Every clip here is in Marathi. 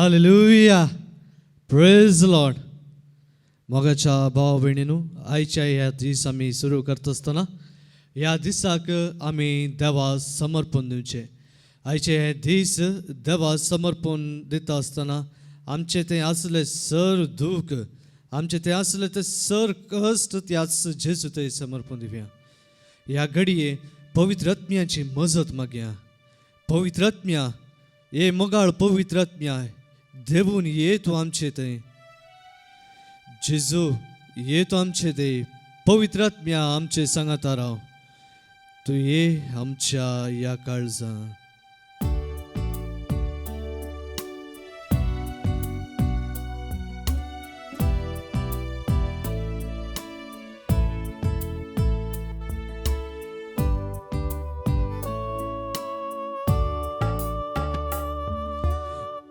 Hallelujah, praise Lord. मोगाच्या भाव भयणीनो, आयच्या ह्या दीस आमी सुरू करता आसतना ह्या दिसाक आमी देवा समर्पण दिवचे. आयचे हे दीस देवा समर्पण दिता आसतना आमचे ते असले सर दूख, आमचे ते असले ते सर कष्ट त्याच जेजू ते समर्पण दिवया. ह्या घडये पवित्र आत्म्याची मजत मागया. पवित्र आत्म्या, ये मोगाळ पवित्र आत्म्या देवून ये तू आमचे ते. जेजू ये तू आमचे ते. पवित्र आत्म्या आमचे सांगाता राव. तू ये आमच्या या काळजा.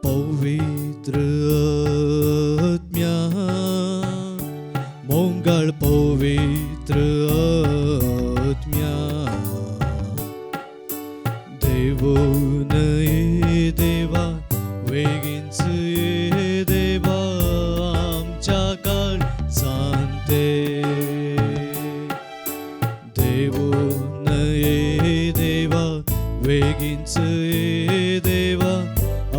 पवित्र आत्म्या, मोंगाळ पवित्र आत्म्या, देवून ये देवा, वेगीनच ये देवा आमच्या काळजांते. देवून ये देवा, वेगीनच ये देवा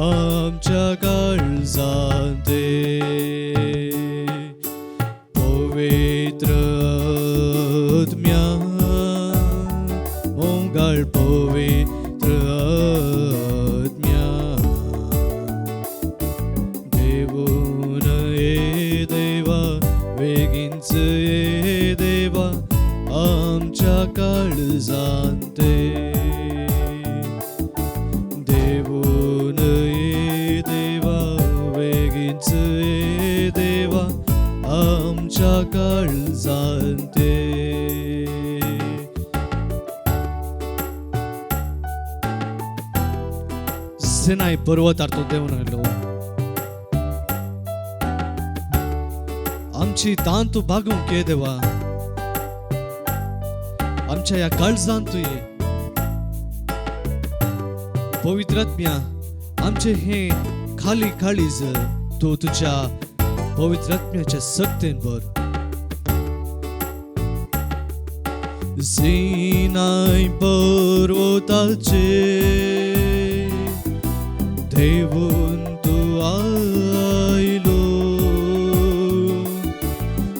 आमच्या काळजांते. पवित्र आत्म्या, मोंगाळ पवित्र आत्म्या, देवून ये देवा, वेगीनच ये देवा आमच्या काळजांते. आमच्या काळजांते. सिनाई पर्वतार देऊन आलो. आमची तान तू भागून घे देवा. आमच्या या काळजांत तू ये. पवित्र आत्म्या, आमचे हे खाली काळीज तू तुझ्या पवित्र आत्म्याच्या सक्तीन भर. सिनाई पर्वताचे देवून तू आयलो.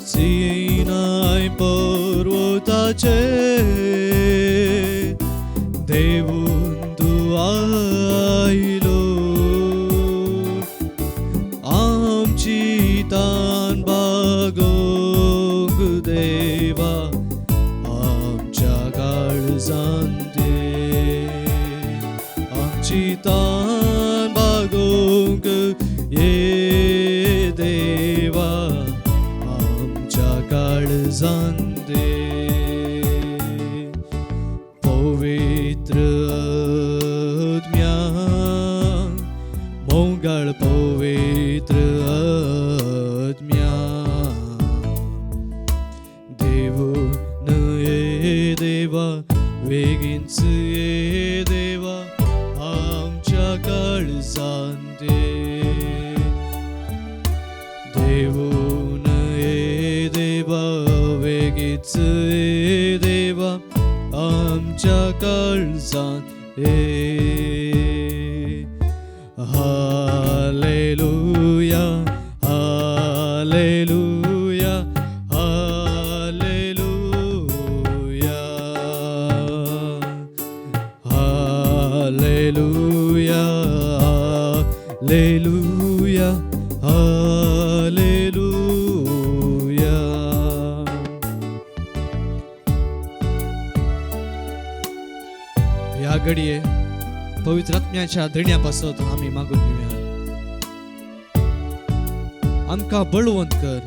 सिनाई पर्वताचे देवून तू आयलो. आमची तान बागोग देवा आमच्या काळजांते. आमची तान बागोग ये देवा आमच्या काळजांते. पवित्र आत्म्या, मोंगाळ पवित्र आत्म्या, देवून ये देवा, वेगीनच ये देवा आमच्या काळजांते. देवून ये देवा, वेगीनच ये देवा आमच्या काळजांते. Hallelujah, hallelujah, hallelujah, hallelujah, hallelujah, hallelujah. या घडये पवित्र आत्म्याच्या धण्यापासून आम्ही मागून घेऊया. आमका बळवंत कर.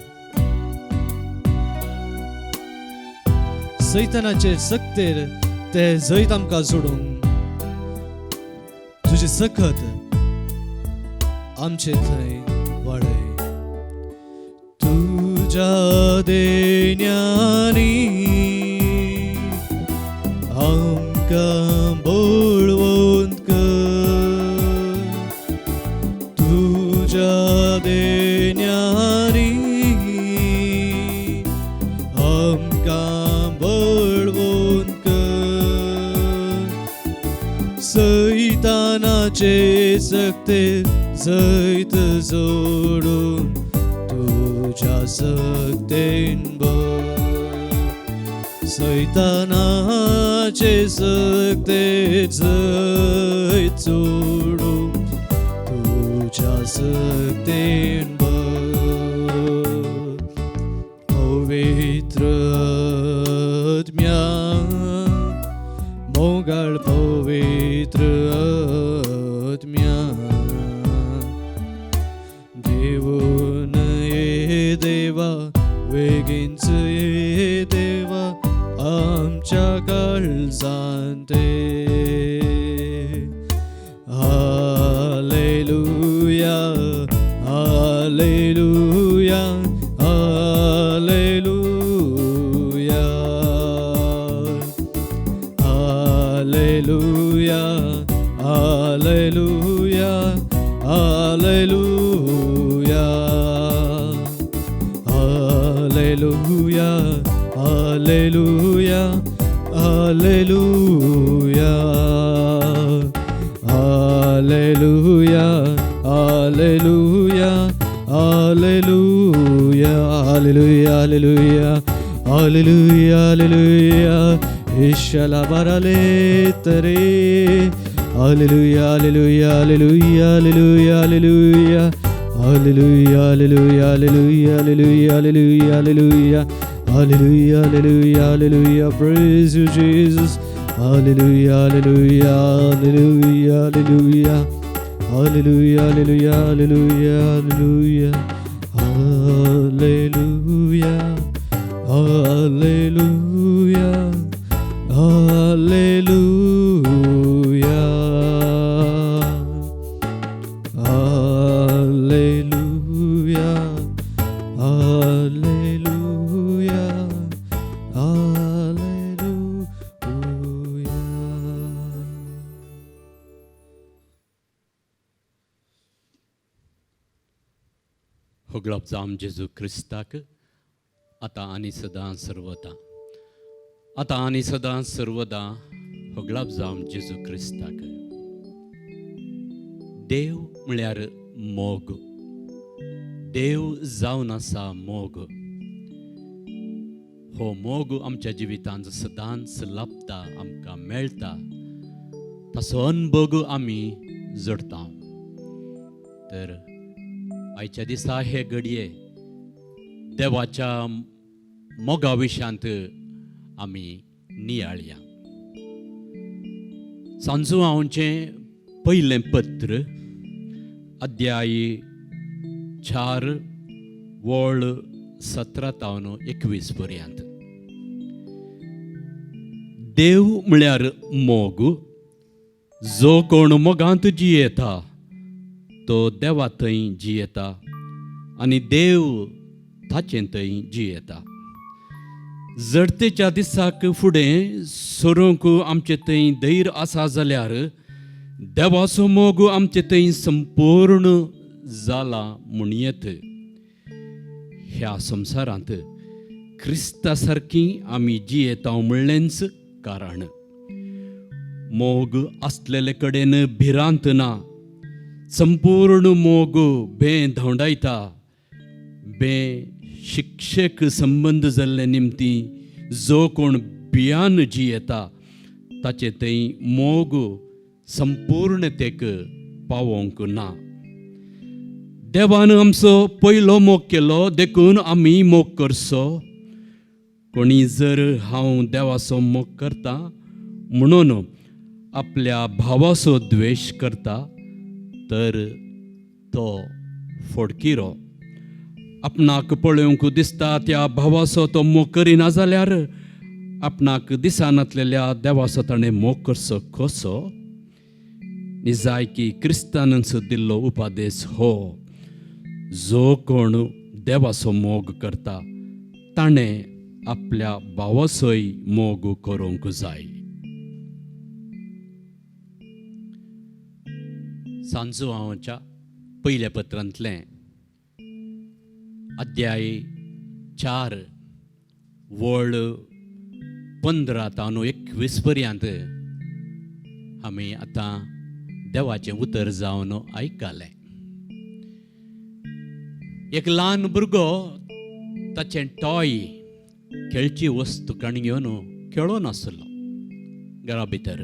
सैतानाचे सक्तेर ते जैत आमका सोडून तुझे सखत आमचे थंय वाडय. तुझ्या देण्यानी आमका बळवंत कर. सक्ते जैत जोडून तुझ्या सक्तेंवर सैतानाचे सक्ते जैत जोडून तुझ्या सक्तेंवर पवित्र आत्म्या मोगाळ पवित्र आत्म्या घेऊन ये देवा वेगीनच ये देवा आमच्या काळजांते hallelujah hallelujah hallelujah hallelujah hallelujah hallelujah hallelujah hallelujah hallelujah hallelujah hallelujah hallelujah hallelujah hallelujah hallelujah ईशाला बराले तरे hallelujah hallelujah hallelujah hallelujah hallelujah hallelujah hallelujah hallelujah hallelujah hallelujah hallelujah hallelujah hallelujah praise you Jesus hallelujah hallelujah hallelujah hallelujah hallelujah hallelujah hallelujah hallelujah hallelujah hallelujah hallelujah hallelujah hallelujah हो गुलाबजाम जेजू क्रिस्ताक आता आणि सदां सर्वदा आता आणि सदां सर्वदा हो गुलाबजाम जेजू क्रिस्ताक देव म्हळ्यार मोग देव जावन आसा मोग हो मोग आमच्या जिवितांत सदांच लाभता आमकां मेळटा ताचो अनुभव आमी जोडटा तर आयच्या दिसा हे घडये देवाच्या मोगा विशयांत आमी नियाळया सांजू हांवचें पयलें पत्र अध्याय 4 वळ 17 तावन 21 पर्यंत देव म्हळ्यार मोग जो कोण मोगांत जियेता तो देवा थंय जियेता आनी देव ताचे थंय जियेता जडतेच्या दिसाक फुडें सरूंक आमचे थंय धैर्य आसा जाल्यार देवाचो मोग आमचे थंय संपूर्ण जाला म्हूण येत ह्या संवसारांत क्रिस्ता सारकी आमी जियेता म्हणलेंच कारण मोग आसलेले कडेन भिरांत ना संपूर्ण मोग बे धोंडायता बे शिक्षक संबंध जाल्ले निमती जो कोण भियान जियेता ताचे थंय मोग संपूर्णतेक पावोंक ना देवान आमचो पयलो मोग केलो देखून आमी मोग करचो कोणी जर हांव देवाचो मोग करता म्हणून आपल्या भावाचो द्वेश करता तर तो फोडकिरो आपणाक पळोवंक दिसता त्या भावाचो तो मोग करिना जाल्यार आपणाक दिसानातलेल्या देवाचो ताणें मोग करचो कसो निजाय की क्रिस्तानांचो दिल्लो उपादेश हो जो कोण देवाचो मोग करता ताणें आपल्या भावाचोय मोग करूंक जाय सांजो हांवच्या पयल्या पत्रांतलें अध्याय 4 वळ 15 तावन 21 पर्यंत आमी आतां देवाचें उतर जावन आयकलें. एक ल्हान भुरगो ताचें टॉय खेळची वस्तू काडून घेवन खेळून आसलो घरा भितर.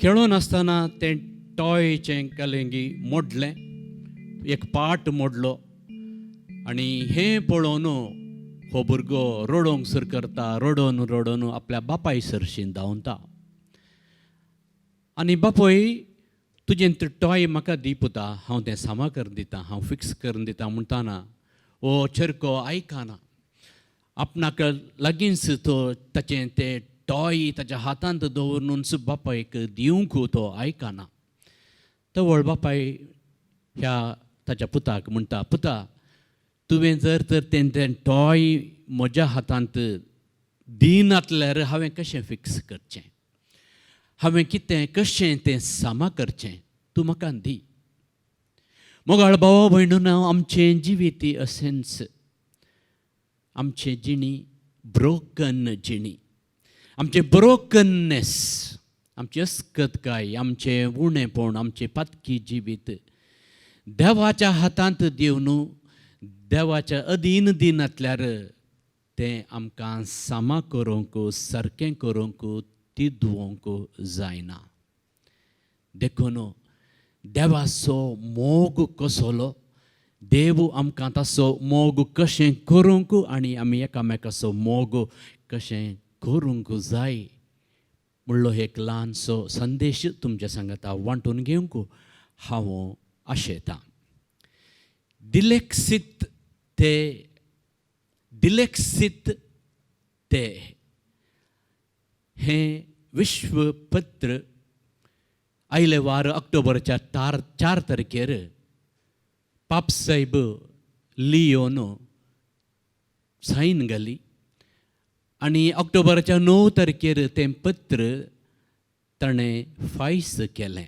खेळून आसतना तें टॉयचें कलेंगी मोडलें, एक पार्ट मोडलो. आनी हें पळोवन हो भुरगो रडोंक सुरू करता. रडोन रडोन आपल्या बापाय सरशीं धांवता. आनी बापोय, तुजें तो टॉय म्हाका दी पुता, हांव तें सामा करून दितां, हांव फिक्स करून दितां म्हणटाना हो चेरको आयकना. आपणाक लागींच तो ताचें तें टॉय ताच्या हातांत दवरून बापायक दिवंक तो आयकना. तो व्हड बापाय ह्या ताच्या पुताक म्हणटा, पुता, तुवें जर तर तें टॉय म्हज्या हातांत दिनातल्यार हांवें कशें फिक्स करचें, हांवें कितें कशें तें सामा करचें, तूं म्हाका दी. मोगाळ भावा भयणूनो, आमचें जिवीत अशेंच. आमचें जिणी ब्रोकन जिणी, आमचें ब्रोकननेस, आमची अस्कतकाय, आमचें उणेपण, आमचें पातकी जिवीत देवाच्या हातांत दिवन देवाच्या अधीन दिनातल्यार तें आमकां सामा करूंक, सारकें करूंक, तिदवंक जायना. देखून देवाचो मोग कसलो, देव आमकां ताचो मोग कशें करूंक आनी आमी एकामेकाचो मोग कशें करूंक जाय म्हणलो एक ल्हानसो संदेश तुमच्या सांगात वांटून घेवंक हांव आशेतां. दिलेक्सीत ते हें विश्वपत्र आयले वार ऑक्टोबरच्या 4 तारखेर पापसाहेब लियोन सायन घाली. आनी ऑक्टोबराच्या 9 तारखेर तें पत्र ताणें फायस केलें.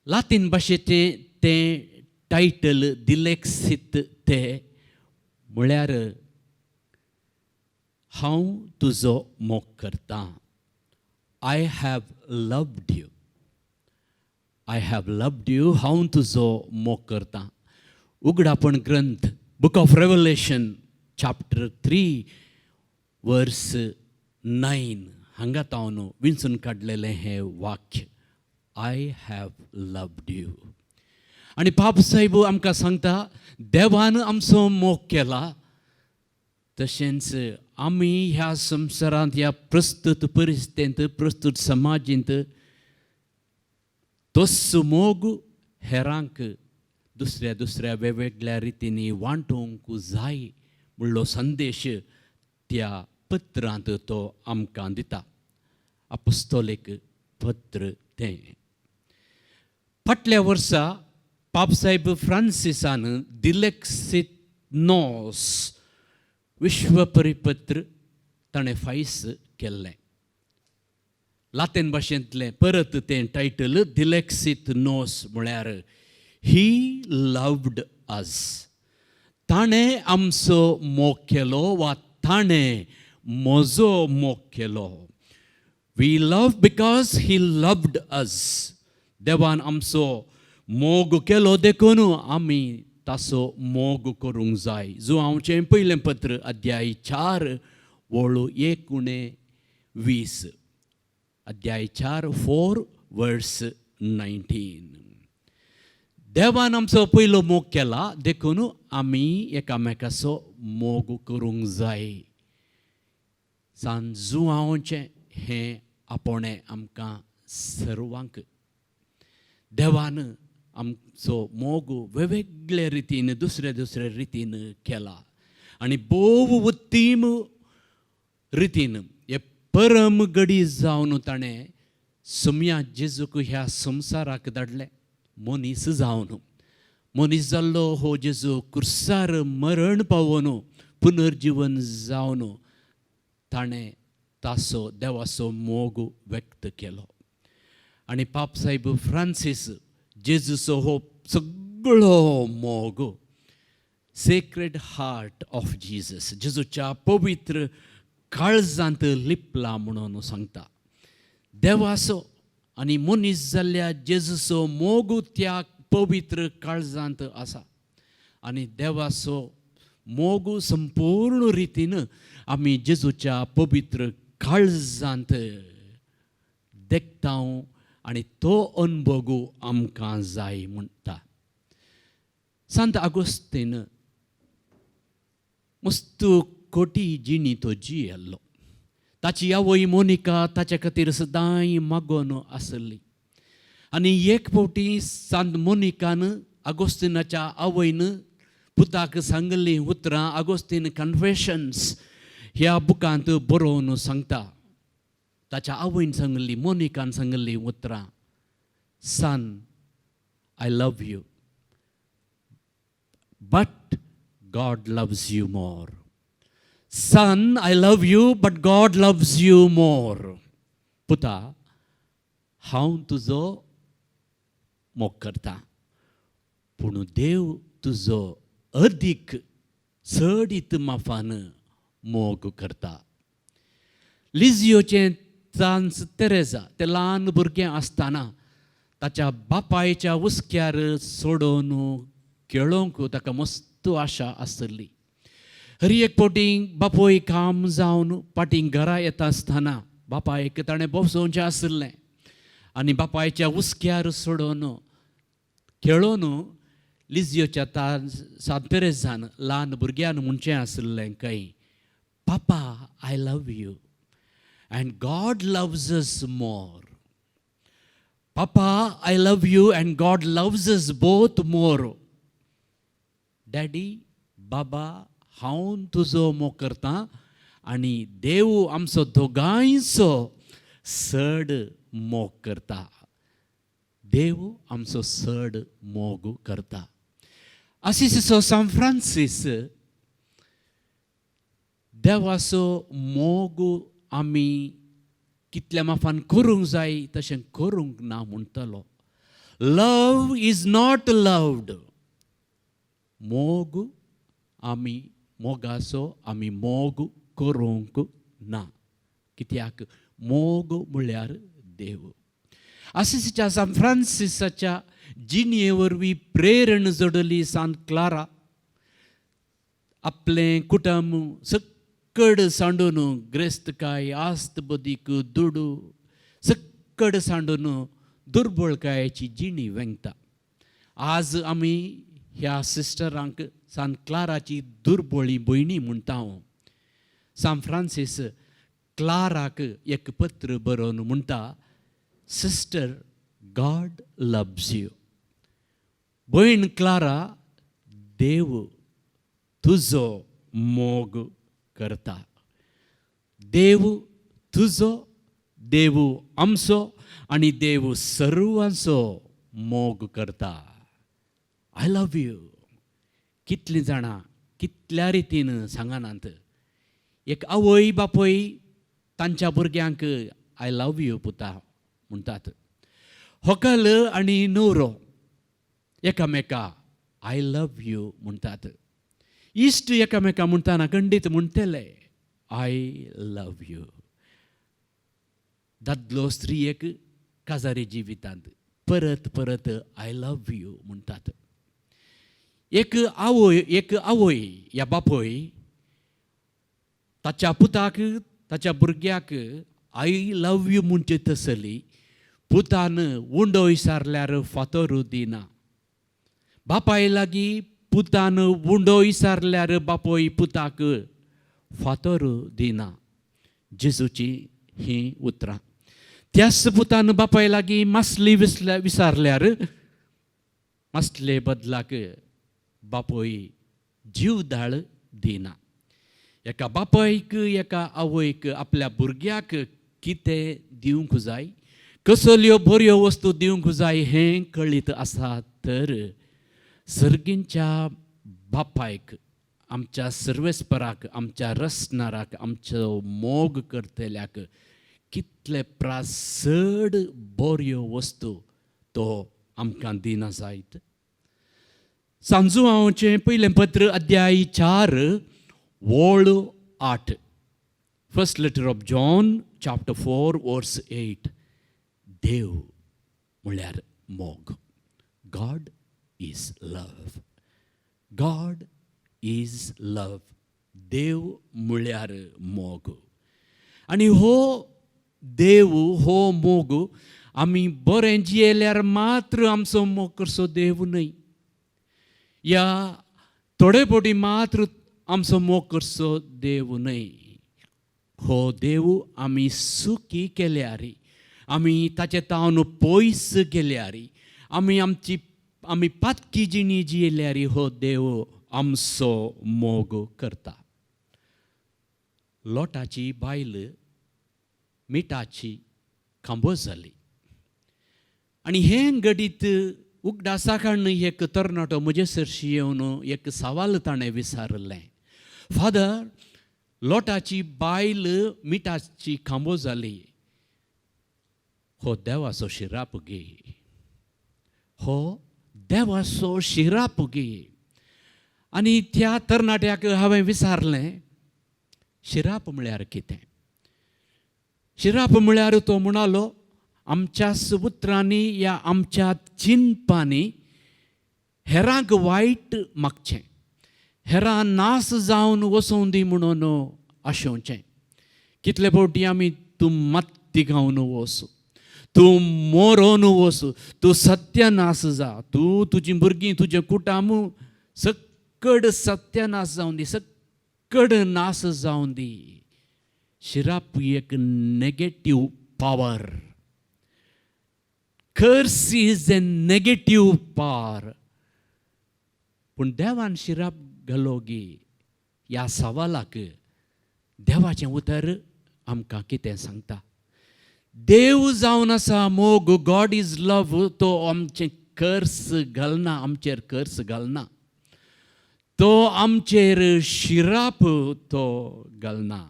लातीन भाशेचें तें टायटल दिलेक्सीत ते म्हळ्यार हांव तुजो मोग करतां. I have loved you, I have loved you, हांव तुजो मोग करतां. उगडापण ग्रंथ, बुक ऑफ रेवलेशन, चॅप्टर 3 वर्स 9 हांगा तावन विंचून काडलेलें हें वाक्य, आय हॅव लव्ड यू. आनी पाप साहेब आमकां सांगता, देवान आमचो मोग केला, तशेंच आमी ह्या संवसारांत, ह्या प्रस्तुत परिस्थितींत, प्रस्तुत समाजींत तोच मोग हेरांक दुसऱ्या दुसऱ्या वेगवेगळ्या रितींनी वांटूंक जाय म्हणलो संदेश त्या पत्रांत तो आमकां दिता. अपोस्तोलीक पत्र तें. फाटल्या वर्सा पापसाहेब फ्रांसिसान दिलेक्सीत नोस विश्वपरिपत्र ताणें फायस केल्लें. लातीन भाशेंतलें परत तें टायटल दिलेक्सीत नोस म्हळ्यार ही लव्ड अस. ताणें आमचो मोग केलो वा ताणें म्हजो मोग केलो. We love because he loved us. देवान आमचो मोग केलो देखून आमी ताचो मोग करूंक जाय. जो हांवचें पयलें पत्र अध्याय 4 वळू 19 अध्याय 4 4 वर्स 19. देवान आमचो पयलो मोग केला देखून आमी एकामेकाचो मोग करूंक जाय. सांजुआवचें हें आपणें आमकां सर्वांक. देवान आमचो मोग वेगवेगळ्या रितीन दुसऱ्या दुसऱ्या रितीन केला आनी भोव उत्तीम रितीन हे परम गडी जावन ताणें सुमया जेजूक ह्या संवसाराक धाडलें. मनीस जावन मनीस जाल्लो हो जेजू क्रुसार मरण पावोन पुनर्जीवन जावन ताणें ताचो देवाचो मोग व्यक्त केलो. आनी पाप साहेब फ्रांसीस जेजूचो हो सगळो मोग सेक्रेड हार्ट ऑफ जीजस जेजूच्या पवित्र काळजांत लिपला म्हणून सांगता. देवाचो आनी मनीस जाल्ल्या जेजूचो मोग त्या पवित्र काळजांत आसा आनी देवाचो मोग संपूर्ण रितीन आमी जेजूच्या पवित्र काळजांत देखता आनी तो अनुभव आमकां जाय म्हणटा. संत आगोस्तीन मस्त कोटी जिणी तो जियेल्लो. ताची आवय मोनिका ताच्या खातीर सदांय मागोन आसली आनी एक फावटी सांत मोनिकान आगोस्तिनाच्या आवयन पुताक सांगली उतरां आगोस्तीन कन्फेशन्स ह्या बुकांत बरोवन सांगता. ताच्या आवयन सांगली, मोनिकान सांगली उतरां, son I love you but God loves you more. Son I love you but God loves you more. पुता हांव तुजो मोग करता पूण देव तुजो अदीक चडीत माफान मोग करता. लिजियोचें सांत तेरेजा तें ल्हान भुरगें आसतना ताच्या बापायच्या उस्क्यार सोडून खेळोंक ताका मस्त आशा आसली. हर एक फावटी बापोय काम जावन पाटींग घरा येता आसतना बापायक ताणें बसोवचें आसलें आनी बापायच्या उस्क्यार सोडून खेळोन लिजियोच्या सांत तेरेजान ल्हान भुरग्यान म्हणचें आसलें काय, papa I love you and God loves us more. Papa, I love you and God loves us both more. Daddy, Baba, हांव तुजो मोग करता आनी देव आमचो दोगांयचो चड मोग करता. देव आमचो चड मोग करता. असिसीचो सांत फ्रांसीस देवाचो मोग आमी कितल्या माफान करूंक जाय तशें करूंक ना म्हणटलो. लव इज नॉट लव्ड. मोग आमी मोगाचो आमी मोग करूंक ना. कित्याक मोग म्हळ्यार देव. असिसीच्या सांत फ्रांसिसाच्या जिणये वरवीं प्रेरण जोडली सांत क्लारा आपलें कुटुंब सक्कड सांडून ग्रेस्तकाय आस्त बदीक दुडू सक्कड सांडून दुर्बळकायेची जिणी वेंगता. आज आमी ह्या सिस्टरांक सांत क्लाराची दुर्बळी भयणी म्हणटा. सांत फ्रांसीस क्लाराक एक पत्र बरोवन म्हणटा, सिस्टर गॉड लव्स यू. भयण क्लारा, देव तुजो मोग करता. देव तुजो, देव आमचो आनी देव सर्वांचो मोग करता. I love you. कितलीं जाणां कितल्या रितीन सांगनात. एक आवय बापय तांच्या भुरग्यांक आय लव यू पुता म्हणटात. व्हंकल आनी न्हवरो एकामेका आय लव यू म्हणटात. इश्ट एकामेका म्हणटाना खंडीत म्हणटले आय लव यू. दादलो स्त्रियेक काजारी जिवितांत परत परत आय लव यू म्हणटात. एक आवय या बापोय ताच्या पुताक ताच्या भुरग्याक आय लव यू म्हणचे तसली पुतान उंडो विसारल्यार फातोर दिना. बापाय लागीं पुतान उंडो विसारल्यार बापोय पुताक फातोर दिना. जेजूची ही उतरां. त्याच पुतान बापाय लागीं मासली विसारल्यार मासले बदलाक बापोय जीवदाळ दिना. एका बापायक एका आवयक आपल्या भुरग्याक कितें दिवंक जाय, कसल्यो बऱ्यो वस्तू दिवंक जाय हें कळीत आसा तर सर्गींच्या बापायक, आमच्या सर्वेस्पराक, आमच्या रचणाराक, आमचो मोग करतल्याक कितले चड बऱ्यो वस्तू तो आमकां दिना जायत. सांजुआंवचें पयलें पत्र अध्याय 4 वोळ 8. First letter of John chapter 4 verse 8. देव म्हळ्यार मोग. God is love. God is love. देव म्हळ्यार मोग. आनी हो देव, हो मोग आमी बरें जियेल्यार मात्र आमचो मोग करचो देव न्हय, या थोडे फावटी मात्र आमचो मोग करचो देव न्हय. हो देव आमी सुखी केल्यार, आमी ताचे तावन पयस गेल्यार, आमी पातकी जिणी जियेल्यार हो देव आमचो मोग करता. लोटाची बायल मिठाची खांबो जाली. आनी हें घडीत उगडासा काडून एक तरणाटो म्हजे सरशी येवन एक सवाल ताणें विचारलें. फादर, लोटाची बायल मिठाची खांबो जाली, हो देवाचो शिराप गे. हो देवाचो शिराप गे. आनी त्या तरणाट्याक हांवें विचारलें, शिराप म्हळ्यार कितें? शिराप म्हळ्यार तो म्हणलो, आमच्या सुपुत्रांनी या आमच्या चिंतपांनी हेरांक वायट मागचें, हेरां नास जावन वचूं दी म्हणून आशोवचें. कितले फावटी आमी तूं मत्ती गावन वच, तूं मोरोन वच, तूं सत्यानास जा, तूं तुजीं भुरगीं तुजें कुटुंब सक्कड सत्यानास जावन दी, सक्कड नास जावन दी. शिराप एक नेगेटिव्ह पॉवर. कर्स इज ए नेगेटिव्ह पॉवर. पूण देवान शिराप घालो गे, ह्या सवालाक देवाचें उतर आमकां कितें सांगता? देव जावन आसा मोग, गॉड इज लव, तो आमचें कर्स घालना, आमचेर कर्स घालना. तो आमचेर शिराप तो घालना.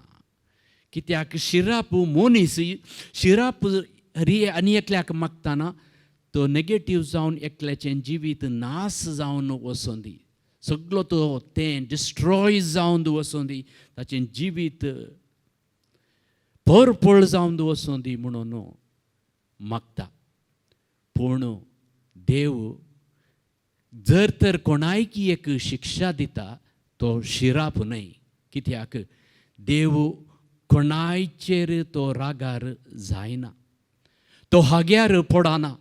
कित्याक शिराप मनीस शिराप आनी एकल्याक मागतना तो नेगेटिव्ह जावन एकल्याचें जिवीत नास जावन वचूं दी, सगळो तो तें डिस्ट्रॉय जावन वचूं दी, ताचें जिवीत परपळ जावन वचूं दी म्हणून मागता. पूण देव जर तर कोणायकी एक शिक्षा दिता, तो शिराप न्हय. कित्याक देव कोणायचेर तो रागार जायना, तो हाग्यार पडना,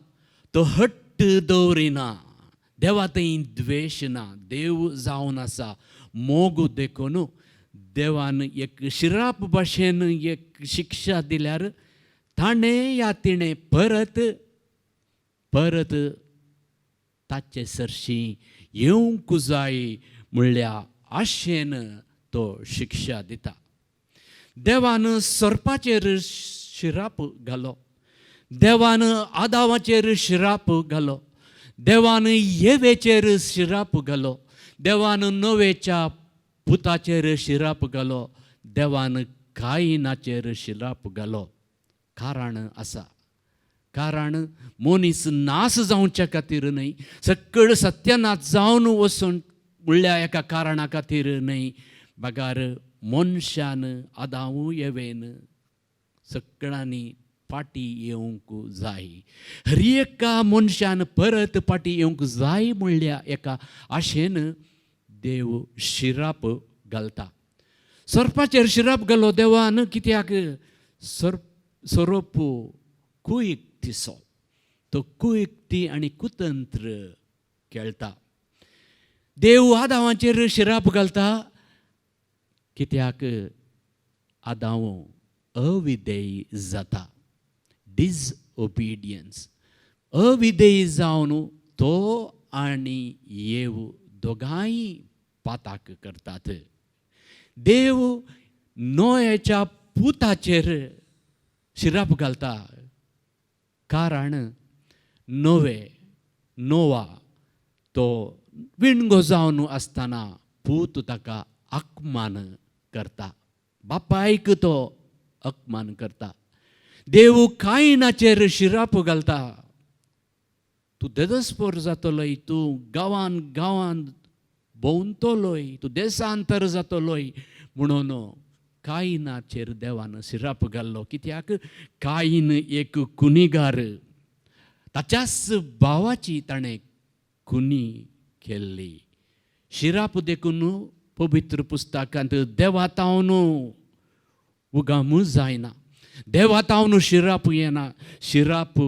तो हट्ट दवरिना, देवा थंय द्वेश ना. देव जावन आसा मोग देखून देवान एक शिराप भाशेन एक शिक्षा दिल्यार ताणें या तिणें परत परत ताचे सरशी येवंक जाय म्हणल्या आशेन तो शिक्षा दिता. देवान सर्पाचेर शिराप घालो, देवान आदावाचेर शिराप घालो, देवान येवेचेर शिराप घालो, देवान नोवेच्या पुताचेर शिराप घालो, देवान कायनाचेर शिराप घालो. कारण आसा, कारण मनीस नास जावचे खातीर न्हय, सक्कड सत्यानास जावन वचून म्हणल्या एका कारणा खातीर न्हय, बगार मनशान आदावू येवेन सक्कळांनी फाटी येवंक जाय. हर एका मनशान परत फाटी येवंक जाय म्हणल्या एका आशेन देव शिराप घालता. सर्पाचेर शिराप घालो देवान, कित्याक सोरोप कुयुक्तीचो, तो कुयुक्ती आनी कुतंत्र खेळटा. देव आदावाचेर शिराप घालता, कित्याक आदाव अविधेय जाता, डिसओबिडियन्स. अविधेय जावन तो आनी येव दोगांय पाताक करतात. देव नोएच्या पुताचेर शिराप घालता, कारण नोवा तो विणगो जावन आसतना पूत ताका अपमान करता, बापायक तो अपमान करता. देव कायनाचेर शिराप घालता, तूं देदस्पोर जातलोय, तूं गांवान गांवान भोंवतलोय, तूं देशांतर जातलोय म्हणून कायनाचेर देवान शिराप घाल्लो. कित्याक कायन एक गुन्हेगार, ताच्याच भावाची ताणें खुनी केल्ली. शिराप देखून पवित्र पुस्तकांत देवातावन उगामूच जायना. देवातावन शिराप येना. शिराप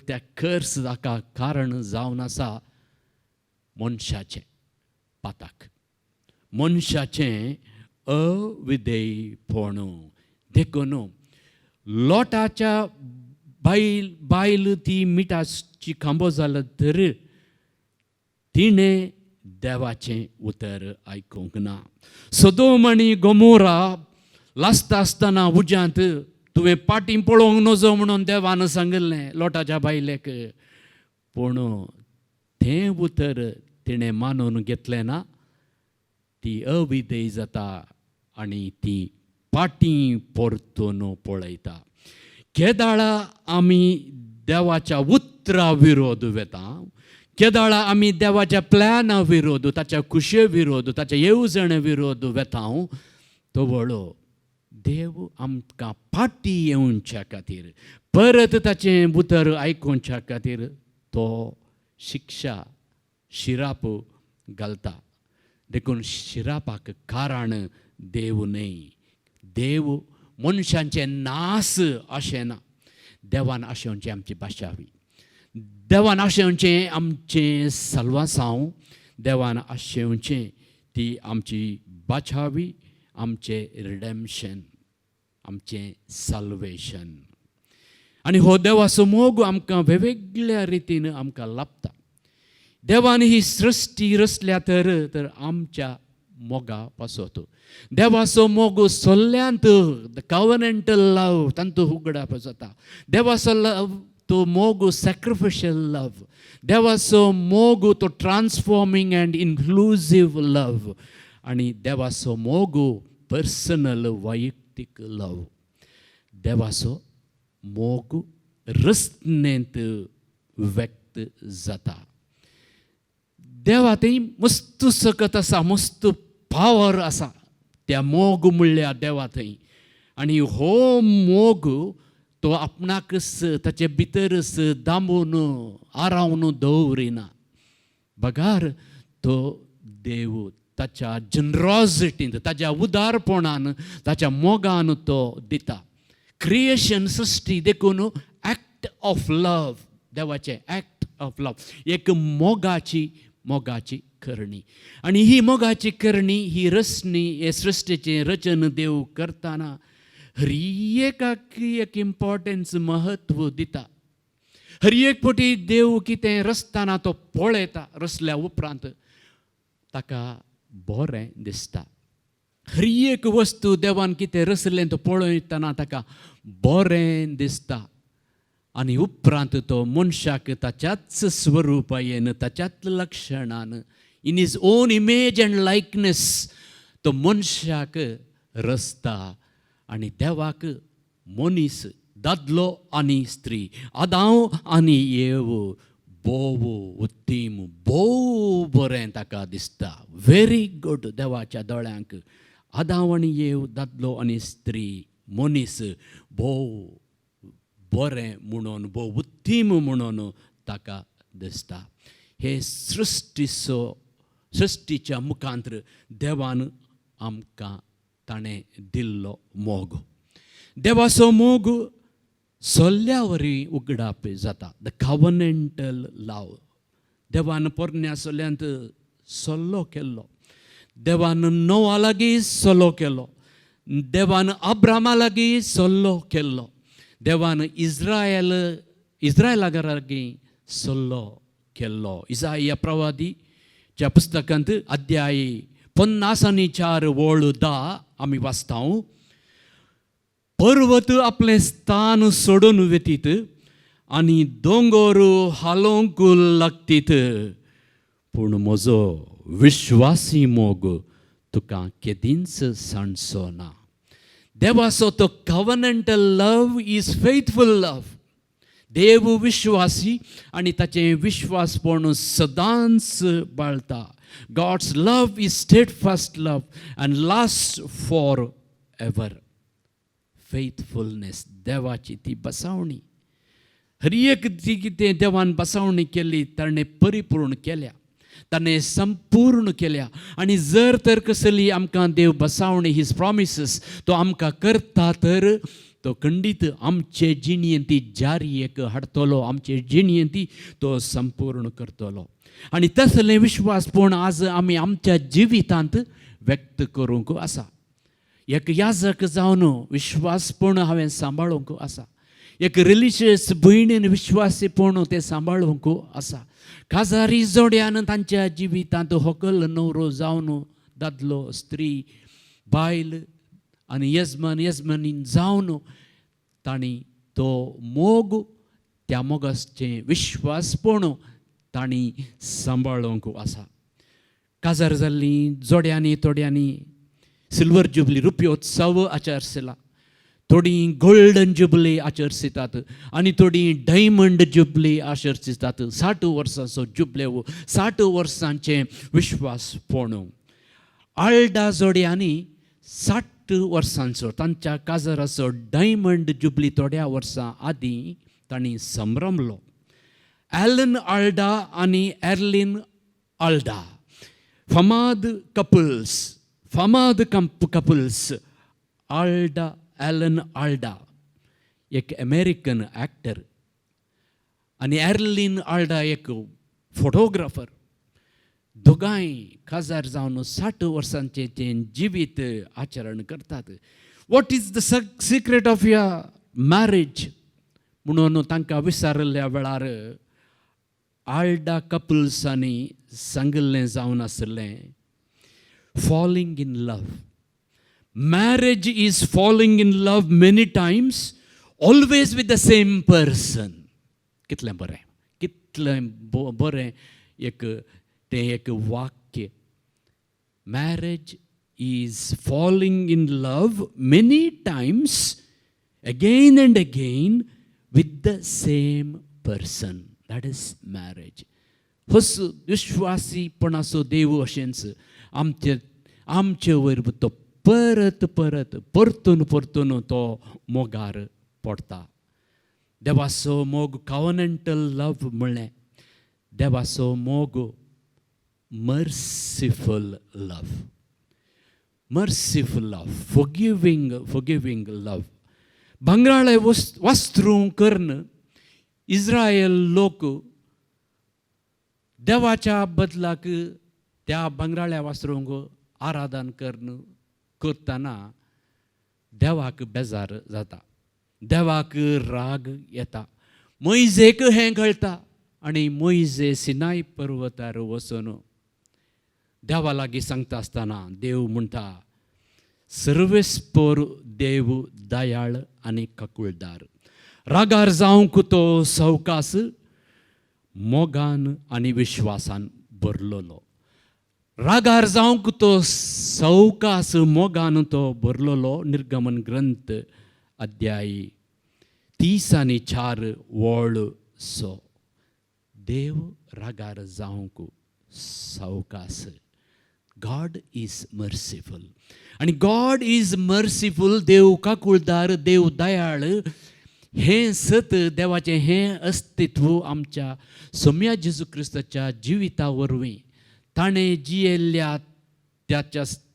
त्या कर्स जाका कारण जावन आसा मनशाचें पाताक, मनशाचें अविधेयपण देखून लोटाच्या बायल ती मिठाची खांबो जालो तर तिणें देवाचें उतर आयकूंक ना. सदोम आनी गोमोरा लासता आसतना उज्यांत तुवें पाटी पळोवंक नजो म्हणून देवान सांगलें लोटाच्या बायलेक. पूण तें उतर तिणें मानून घेतलें ना. ती अविधेय जाता आनी ती पाटी परतून पळयता. केदाळा आमी देवाच्या उतरा विरोध वेता. केदाळा आमी देवाच्या प्लॅना विरोध, ताच्या खुशये विरोध, ताच्या येवजणे विरोध वेता. तो वळो देव आमकां पाटी येवच्या खातीर, परत ताचें उतर आयकुच्या खातीर तो शिक्षा, शिराप घालता. देखून शिरापाक कारण देव न्हय. देव मनशांचें नास अशें ना. देवान आशेवचें आमची बाशावी, देवान आशेवचें आमचें साल्वासांव, देवान आशेवचें ती आमची बाछावी, आमचें रिडेम्शन, आमचें साल्वेशन. आनी हो देवाचो मोग आमकां वेगवेगळ्या रितीन आमकां लाभता. देवान ही सृश्टी रचल्या तर आमच्या मोगा पासत. देवाचो मोग सोल्ल्यांत कवनेंटल लव तांतू उगडाप जाता. देवाचो लव तो मोग सॅक्रिफिशियल लव. देवाचो मोग तो ट्रान्सफॉर्मिंग अँड इन्क्लुझीव लव. आनी देवाचो मोग पर्सनल वैयक्तीक लव. देवाचो मोग रचनेंत व्यक्त जाता. देवा थंय मस्त सकत आसा, मस्त पावर आसा त्या मोग म्हणल्या देवा थंय. आनी हो मोग तो आपणाकच ताचे भितरच दांबून आरावन दवरिना. बगार तो देव ताच्या जनरॉसिटीन, ताच्या उदारपणान, ताच्या मोगान तो दिता. क्रिएशन सृश्टी देखून ॲक्ट ऑफ लव, देवाचें ॲक्ट ऑफ लव, एक मोगाची करणी. आनी ही मोगाची करणी, ही रचणी, हे सृश्टीचें रचन देव करतना हर एकाक एक इम्पॉर्टन्स, महत्व दिता. हर एक फावटी देव कितें रचतना तो पळयता. रचल्या उपरांत ताका बरें दिसता. हर एक वस्तू देवान कितें रचलें तो पळयतना ताका बरें दिसता. आनी उपरांत तो मनशाक ताच्याच स्वरुपायेन, ताच्याच लक्षणान, in his own image and likeness तो मनशाक रचता. आनी देवाक मनीस, दादलो आनी स्त्री, आदाव आनी येव बोव उत्तीम, बोव बरें ताका दिसता. Very good. देवाच्या दोळ्यांक आदाव आनी येव, दादलो आनी स्त्री, मनीस बोव बरें म्हणून, बोव उत्तीम म्हणून ताका दिसता. हे सृश्टीच्या मुखांतर देवान आमकां ताणें दिल्लो मोग. देवाचो मोग सोल्ल्या वरी उगडाप जाता. द कवनेंटल लव. देवान पोरण्या सोल्यांत सोल्लो केल्लो. देवान नोआ लागीं सोल्लो केलो. देवान अब्रामा लागीं सोल्लो केल्लो. देवान इस्रायला लागीं सोल्लो केल्लो. इसाया प्रवादीच्या पुस्तकांत अध्याय 54:10 आमी वाचता. पर्वत आपलें स्थान सोडून वतीत आनी दोंगर हालोवंक लागतीत, पूण म्हजो विश्वासी मोग तुका केदींच सांडचो ना. देवाचो तो कवनेंटल लव इज फेथफूल लव. देव विश्वासी आनी ताचें विश्वासपण सदांच बाळता. God's love is steadfast love and last for ever. Faithfulness, देवाची ती बसावणी. हर एक ती कितें देवान बसावणी केली ताणें परिपूर्ण केल्या, ताणें संपूर्ण केल्या. आनी जर तर कसली आमकां देव बसावणी हीज प्रॉमिसीस तो आमकां करता तर तो खंडीत आमचे जिणयेंत ती जारयेक हाडटलो, आमचे जिणयेंत ती तो संपूर्ण करतलो. आनी तसलें विश्वासपूर्ण आज आमी आमच्या जिवितांत व्यक्त करूंक आसा. एक याजक जावन विश्वासपूर्ण हांवें सांबाळूंक आसा. एक रिलिजियस भयणीन विश्वासीपूर्ण तें सांबाळूंक आसा. काजारी जोड्यान तांच्या जिवितांत व्हंकल न्हवरो जावन दादलो स्त्री बायल आनी यजमानीन जावन तांणी तो मोग त्या मोगाचें विश्वासपूर्ण तांणी सांबाळूंक आसा. काजार जाल्लीं जोड्यांनी थोड्यांनी सिल्वर जुबली रुपयोत्सव आचरसिला, थोडीं गोल्डन जुबली आचरसितात आनी थोडीं डायमंड जुबली आचरसितात. 60 वर्सांचो जुबलेव, 60 वर्सांचें विश्वासपूर्ण. आल्डा जोड्यांनी 60 वर्सांचो तांच्या काजाराचो डायमंड जुबली थोड्या वर्सां आदीं तांणी संभ्रमलो. ॲलन आल्डा आनी एर्लिन आल्डा फामाद कपल्स. आल्डा ॲलन आल्डा एक अमेरिकन ॲक्टर आनी एर्लिन आल्डा एक फोटोग्राफर. दोगांय काजार जावन 60 वर्सांचें तें जिवीत आचरण करतात. What is the secret of your marriage म्हणून तांकां विचारल्या वेळार आल्डा कपल्सांनी सांगिल्लें जावन आसलें, falling in love. Marriage is falling in love many times, always with the same person. कितलें बरें एक वाक्य. Marriage is falling in love many times, again and again with the same person. That is marriage. विश्वासीपणाचो देव अशेंच आमचे वयर तो परत परतून तो मोगार पडटा. देवाचो मोग कॉव्हनंटल लव म्हणलें. देवाचो मोग मर्सिफूल लव, फॉरगिविंग लव. भांगराळे वस्त्रू कर्ण इस्रायल लोक देवाच्या बदलाक त्या भांगराळ्या वस्त्रूंक आराधन करतना देवाक बेजार जाता, देवाक राग येता. मोइजेक हें कळटा आनी मोइजे सिनाय पर्वतार वचून देवा लागीं सांगता आसतना देव म्हणटा, सर्वेस्पोर देव दयाळ आनी काकुळदार. रागार जावंक तो सवकास, मोगान आनी विश्वासान भरलोलो. रागार जावंक तो सवकास, मोगान तो भरलोलो. निर्गमन ग्रंथ अध्याय 30:4 वळ 6. देव रागार जावंक सवकास. God is merciful. आनी गॉड इज मर्सिफूल, देव काकुळदार, देव दयाळ. हें सत देवाचें हें अस्तित्व आमच्या सोम्या जेजू क्रिस्ताच्या जिविता वरवीं ताणें जियेल्ल्या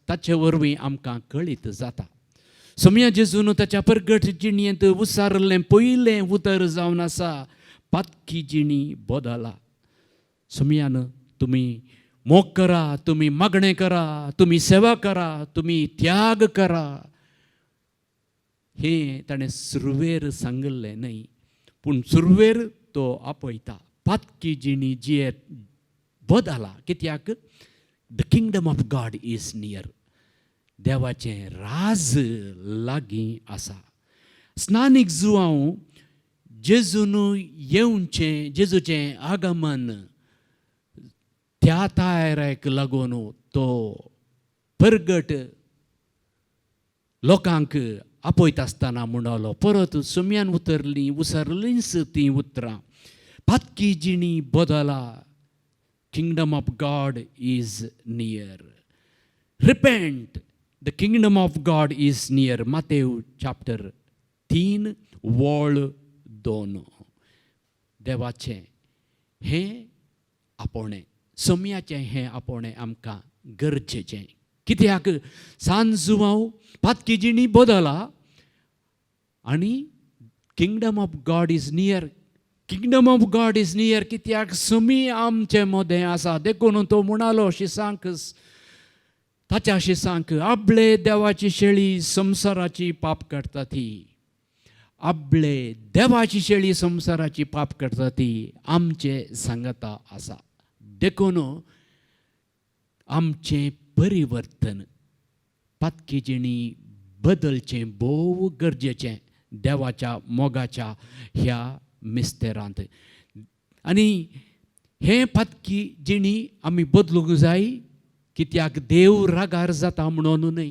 ताचे वरवीं आमकां कळीत जाता. सोम्या जेजून ताच्या परगट जिणयेंत उसारलें पयलें उतर जावन आसा, पातकी जिणी बदला. सोम्यान तुमी मोग करा, तुमी मागणें करा, तुमी सेवा करा, तुमी त्याग करा. हें ताणें सुरवेर सांगलें न्हय, पूण सुरवेर तो आपयता. पातकी जिणी जिये बदला. कित्याक? The kingdom of God is near. देवाचें राज लागीं आसा. स्नानीक जुवांव जेजून येवचें, जेजूचें आगमन त्या तायराक लागून तो परगट लोकांक आपयता आसतना म्हणलो. परत सोम्यान उसरलींच तीं उतरां. पातकी जिणी बदला. Kingdom of God is near. Repent, the kingdom of God is near. मातेव चॅप्टर 3 वळ 2. देवाचें हें आपोवणें, सोम्याचें हें आपोवणें आमकां गरजेचें. कित्याक सांज हांव पातकी जिणी बदला आनी kingdom of God is near. Kingdom of God is near कित्याक सोमी आमचे मदें आसा. देखून तो म्हणालो शिसांक, ताच्या शिसांक, आपले देवाची शेळी संवसाराची पाप काडटा ती. आपले देवाची शेळी संवसाराची पाप काडटा ती आमचे सांगता आसा. देखून आमचें परिवर्तन, पातकी जिणी बदलचें भोव गरजेचें देवाच्या मोगाच्या ह्या मिस्तेरांत. आनी हें पातकी जिणी आमी बदलूंक जाय. कित्याक देव रागार जाता म्हणून न्हय,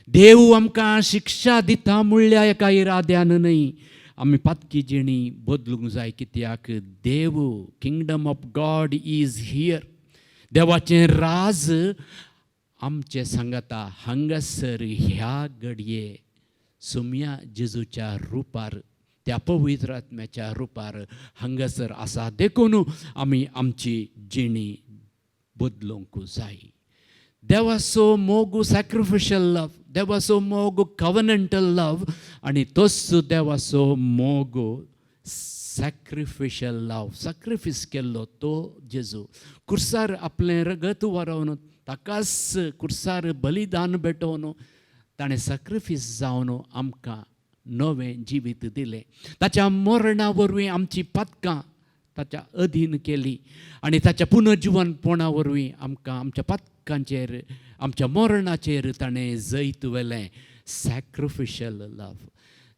देव आमकां शिक्षा दिता म्हणल्या एका इराद्यान न्हय. आमी पातकी जिणी बदलूंक जाय. कित्याक देव, kingdom of God is here. देवाचें राज आमचे सांगता हांगासर ह्या घडये सोम्या जेजूच्या रुपार, त्या पवित्र आत्म्याच्या रुपार हांगासर आसा. देखून आमी आमची जिणी बदलूंक जाय. देवाचो मोग सॅक्रिफिशियल लव, देवाचो मोग कवनंटल लव, आनी तोच देवाचो मोग सॅक्रिफिशियल लव. सॅक्रिफीस केल्लो तो जेजू कुर्सार आपलें रगत व्हरोवन, ताकाच कुर्सार बलिदान भेटोवन ताणें सॅक्रिफीस जावन आमकां नवें जिवीत दिलें. ताच्या मरणा वरवीं आमची पातकां ताच्या अधीन केली आनी ताच्या पुनर्जिवनपणा वरवीं आमकां आमच्या पातकांचेर, आमच्या मरणाचेर ताणें जैत व्हेलें. सॅक्रिफिशियल लव.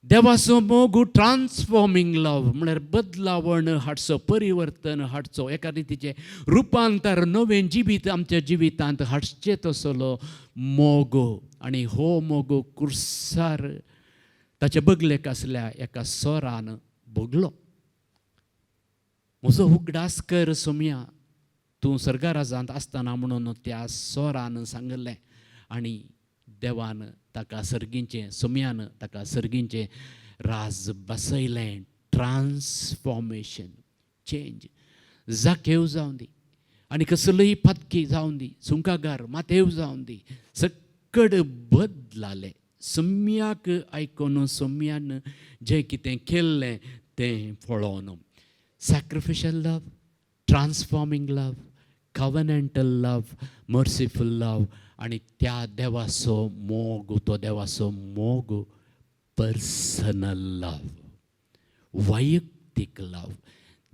देवाचो मोग ट्रान्सफॉर्मिंग लव, म्हळ्यार बदलावण हाडचो, परिवर्तन हाडचो, एका रितीचें रुपांतर, नवें जिवीत आमच्या जिवितांत हाडचें तसलो मोग. आनी हो मोग कुर्सार ताचे बगलेक आसल्या एका सोरान भोगलो. म्हजो उगडास कर सोम्या, तूं सर्गाराजांत आसतना म्हणून त्या सोरान सांगलें. आनी देवान ताका सर्गींचें, सोम्यान ताका सर्गींचें राज बसयलें. Transformation, change. जाकेव जावं दी आनी कसलीय पातकी जावं दी, सुंकागार मातेव जावं दी, सकड बदलालें. सोम्याक आयकोन, सोम्यान जें कितें केल्लें तें पळोवन. सॅक्रिफिशियल लव, ट्रान्सफॉर्मिंग लव, कवनंटल लव, मर्सिफूल लव, आनी त्या देवाचो मोग, तो देवाचो मोग पर्सनल लव, वैयक्तीक लव.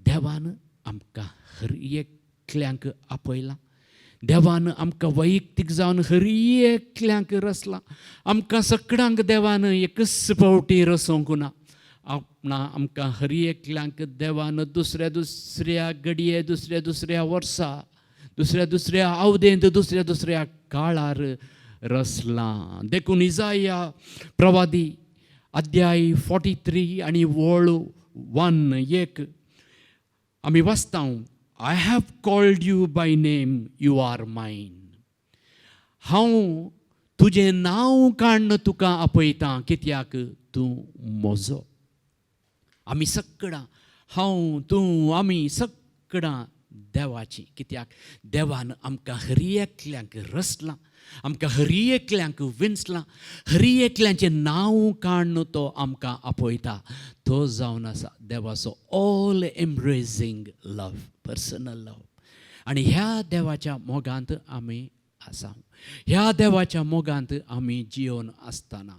देवान आमकां हर एकल्यांक आपयलां. देवान आमकां वैयक्तीक जावन हर एकल्यांक रचलां. आमकां सगळ्यांक देवान एकच फावटी रचोंक ना. आमकां हर एकल्यांक देवान दुसऱ्या दुसऱ्या घडये, दुसऱ्या दुसऱ्या वर्सा, दुसऱ्या दुसऱ्या आवदेंत, दुसऱ्या दुसऱ्या काळार रचलां. देखून इजाया प्रवादी अध्याय 43 आनी वळ 1 आमी वाचता. I have called you by name, you are mine. हांव तुजें नांव काडून तुका आपयतां, कित्याक तूं म्हजो. आमी सगळां, हांव, तूं, आमी सगळां देवाची. कित्याक देवान आमकां हर एकल्यांक रचलां, आमकां हर एकल्यांक विंचलां, हर एकल्यांचें नांव काडून तो आमकां आपयता. तो जावन आसा देवाचो ऑल एम्ब्रेसींग लव, पर्सनल लव. आनी ह्या देवाच्या मोगांत आमी आसा. ह्या देवाच्या मोगांत आमी जिवन आसतना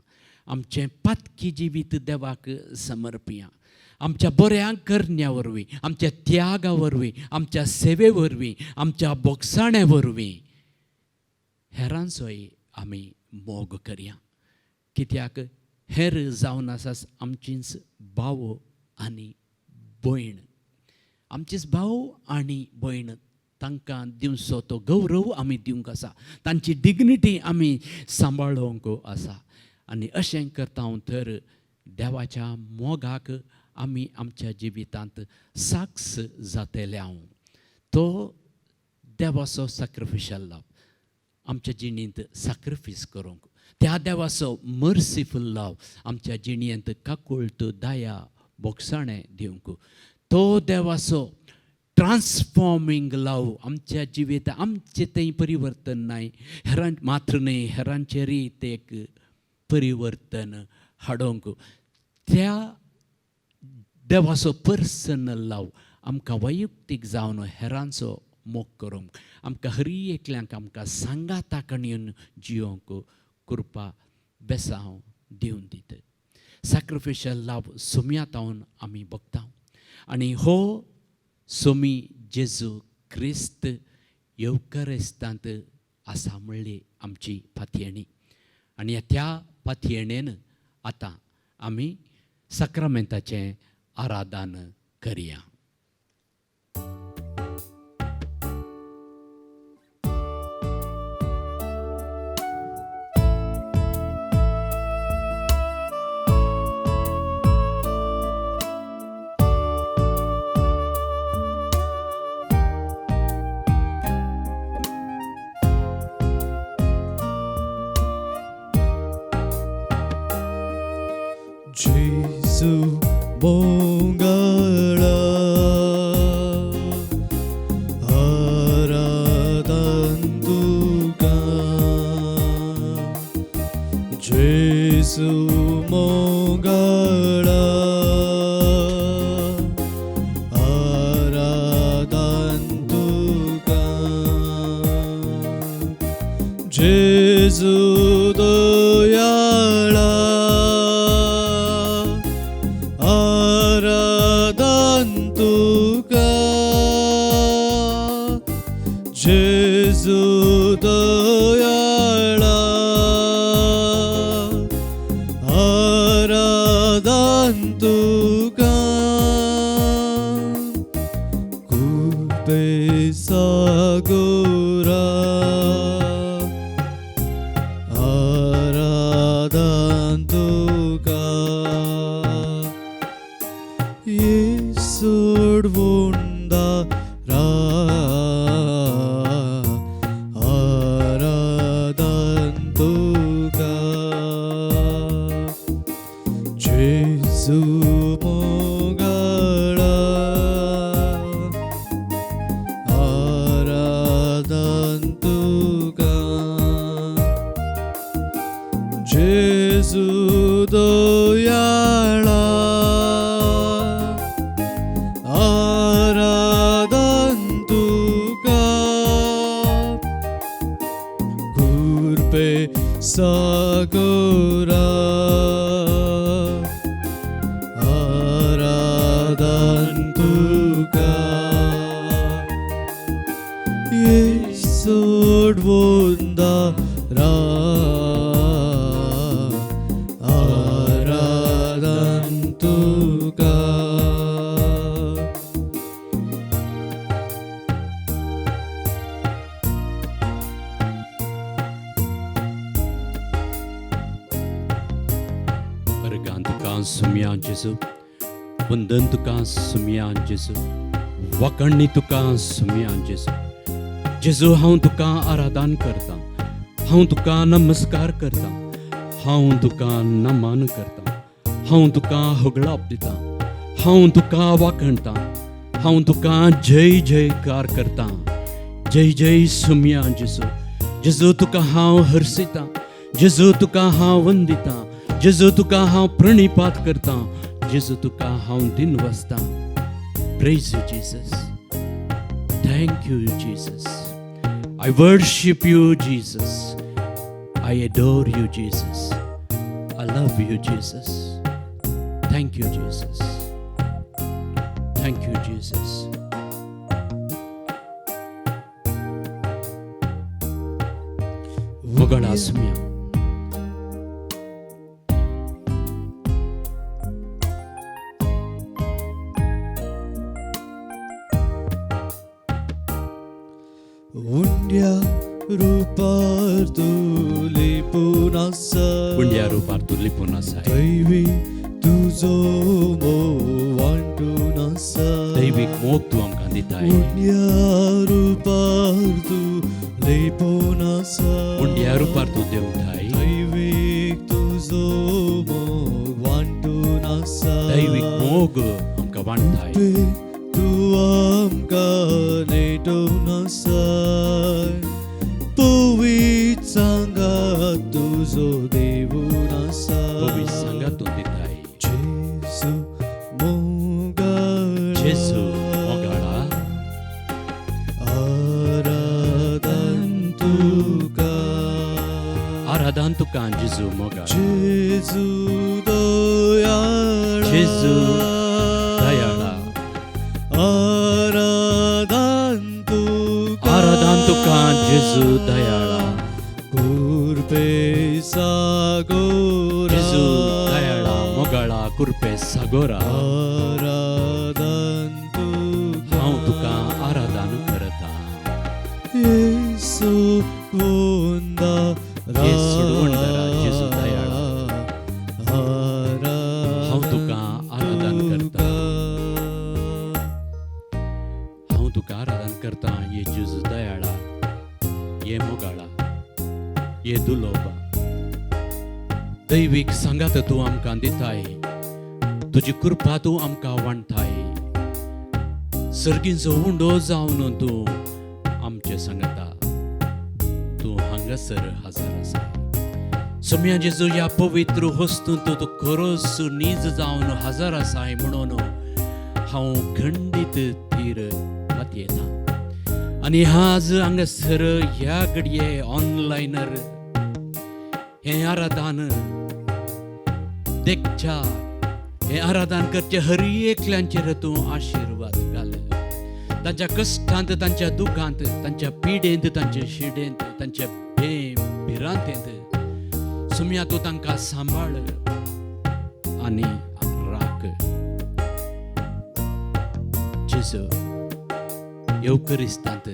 आमचें पातकी जिवीत देवाक समर्पिया. आमच्या बऱ्या करण्या वरवीं, आमच्या त्यागा वरवीं, आमच्या सेवे वरवीं, आमच्या बोगसाण्या वरवीं हेरांचोय आमी मोग करया. कित्याक हेर जावन आसा आमचीच भाव आनी भयण. आमचीच भाव आनी भयण, तांकां दिवचो तो गौरव आमी दिवंक आसा. तांची डिग्निटी आमी सांबाळोवंक आसा. आनी अशें करता तर देवाच्या मोगाक आमी आमच्या जिवितांत साक्ष जातले. तो देवाचो सॅक्रिफिशियल लव आमच्या जिणेंत सॅक्रिफीस करूंक, त्या देवाचो मर्सिफूल लव आमच्या जिणेंत काकुळट, दया, बोगसाणें दिवंक, तो देवाचो ट्रान्सफॉर्मिंग लव आमच्या जिवित आमचें तें परिवर्तन नाही हेरां मात्र न्ही हेरांचे रीत एक परिवर्तन हाडोंक त्या देवाचो पर्सनल लव आमकां वैयक्तीक जावन हेरांचो मोग करूंक आमकां हरी एकल्यांक आमकां सांगाता कणयेन जियोंक कृपा बेसांव दिवन दिता सॅक्रिफिशियल लव सोम्यांतावन आमी बगता आनी हो सोमी जेजू क्रिस्त येवकारिस्तांत आसा म्हणली आमची फातयेणी आनी त्या फातयेणेन आतां आमी साक्रामेंताचें आराधन करया. जेजू मंगळा आराधन तुका जेजू मंगळा आराधन तुका जेजू दयाळा आराधन तुका जेजू दयाळा आराधन तुका कृपे सागोरा आराधन तुका सोडवोंदारा आराधन तुका जेजू मंगळा आराधन तुका जेजू दयाळा आराधन तुका कृपे सागोरा आराधन तुका सोडवोंदारा आराधन तुका सुम्या जेजू वंदन तुका सुम्या जेजू वखणणी तुका सुम्या जेजू जेजू हांव तुका आराधन करता हांव तुका नमस्कार करता हांव तुका नमन करता हांव तुका होगळाप दिता हांव तुका वाखणता हांव तुका जय जयकार करता जय जय सुम्या जेजू जेजू तुका हांव हर्सिता जेजू तुका हांव वंदिता जेजू तुका हांव प्रणिपात करता जेजू तुका हांव दिनवसता praise you Jesus thank you Jesus I worship you Jesus I adore you Jesus I love you Jesus thank you Jesus thank you Jesus वगळा सुम्या Undia rupartuli punasai Undia rupartuli punasai Daivi tuzo mo wantunasai Daivik moग tu amka ditai Undia rupartuli punasai Undia rupartu deudai Daivik tuzo mo wantunasai Daivik moग amka wantai आमकां नेटोवन आसाय पवित्र सांगात तुजो देवून आसा पवित्र सांगातून दिताय जेजू मोगाळा जेजू मोगाळा आराधन तुका जेजू मोगाळा जेजू दयाळा जेजू दयाळा आराधन तुका जेजू दयाळा कुर्पे सागोरा जेजू दयाळा मोगाळा कुर्पे सागोरा आराधन हांव तुका आराधन करता येसू वंदा येसू वंदरा जेजू दयाळा हांव तुका आराधन करता हांव तुका आराधन करता ये जेजू दयाळा ये मोगाळा ये दुलोबा दैवीक सांगात तूं आमकां दिताय तुजी कृपा तूं आमकां वांटताय सर्गींचो उंडो जावन तूं आमचे सांगता तूं हांगासर हजर आसा सोम्या जेजू ह्या पवित्र वस्तूंत तूं खरोच नीज जावन हजर आसाय म्हणून हांव खंडीत थीर मातयेता आनी आज हांगासर ह्या घडये ऑनलायनर हे आराधन देखच्या हे आराधन करचे हर एकल्यांचेर तूं आशिर्वाद घाल तांच्या कश्टांत तांच्या दुखांत तांच्या पिडेंत तांच्या शिडेंत तांच्या भिरांतेंत सुम्या तूं तांकां सांबाळ आनी राख जेजू येवकरिस्तांत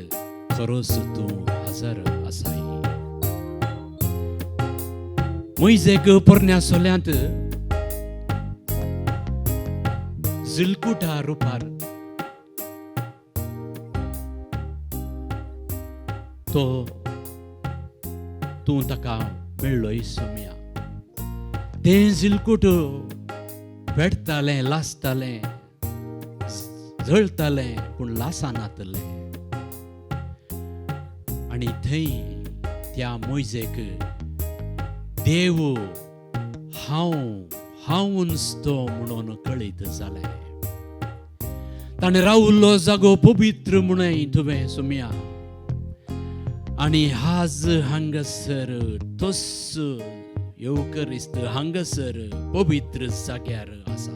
खरोच तूं हजर आसाय मोइजेक पोरण्या सोल्यांत जिलकुटा रुपार तो तूं ताका मेळ्ळोय सोम्या तें जिलकूट वेडतालें लासतालें जळतालें पूण लासानातलें आनी थंय त्या मोइजेक देव हांवूच तो म्हणून कळीत जालें ताणें रावल्लो जागो पवित्र म्हणून तुवें सोम्या आनी आज हांगासर तोच येवकरिस्त हांगासर पवित्र जाग्यार आसा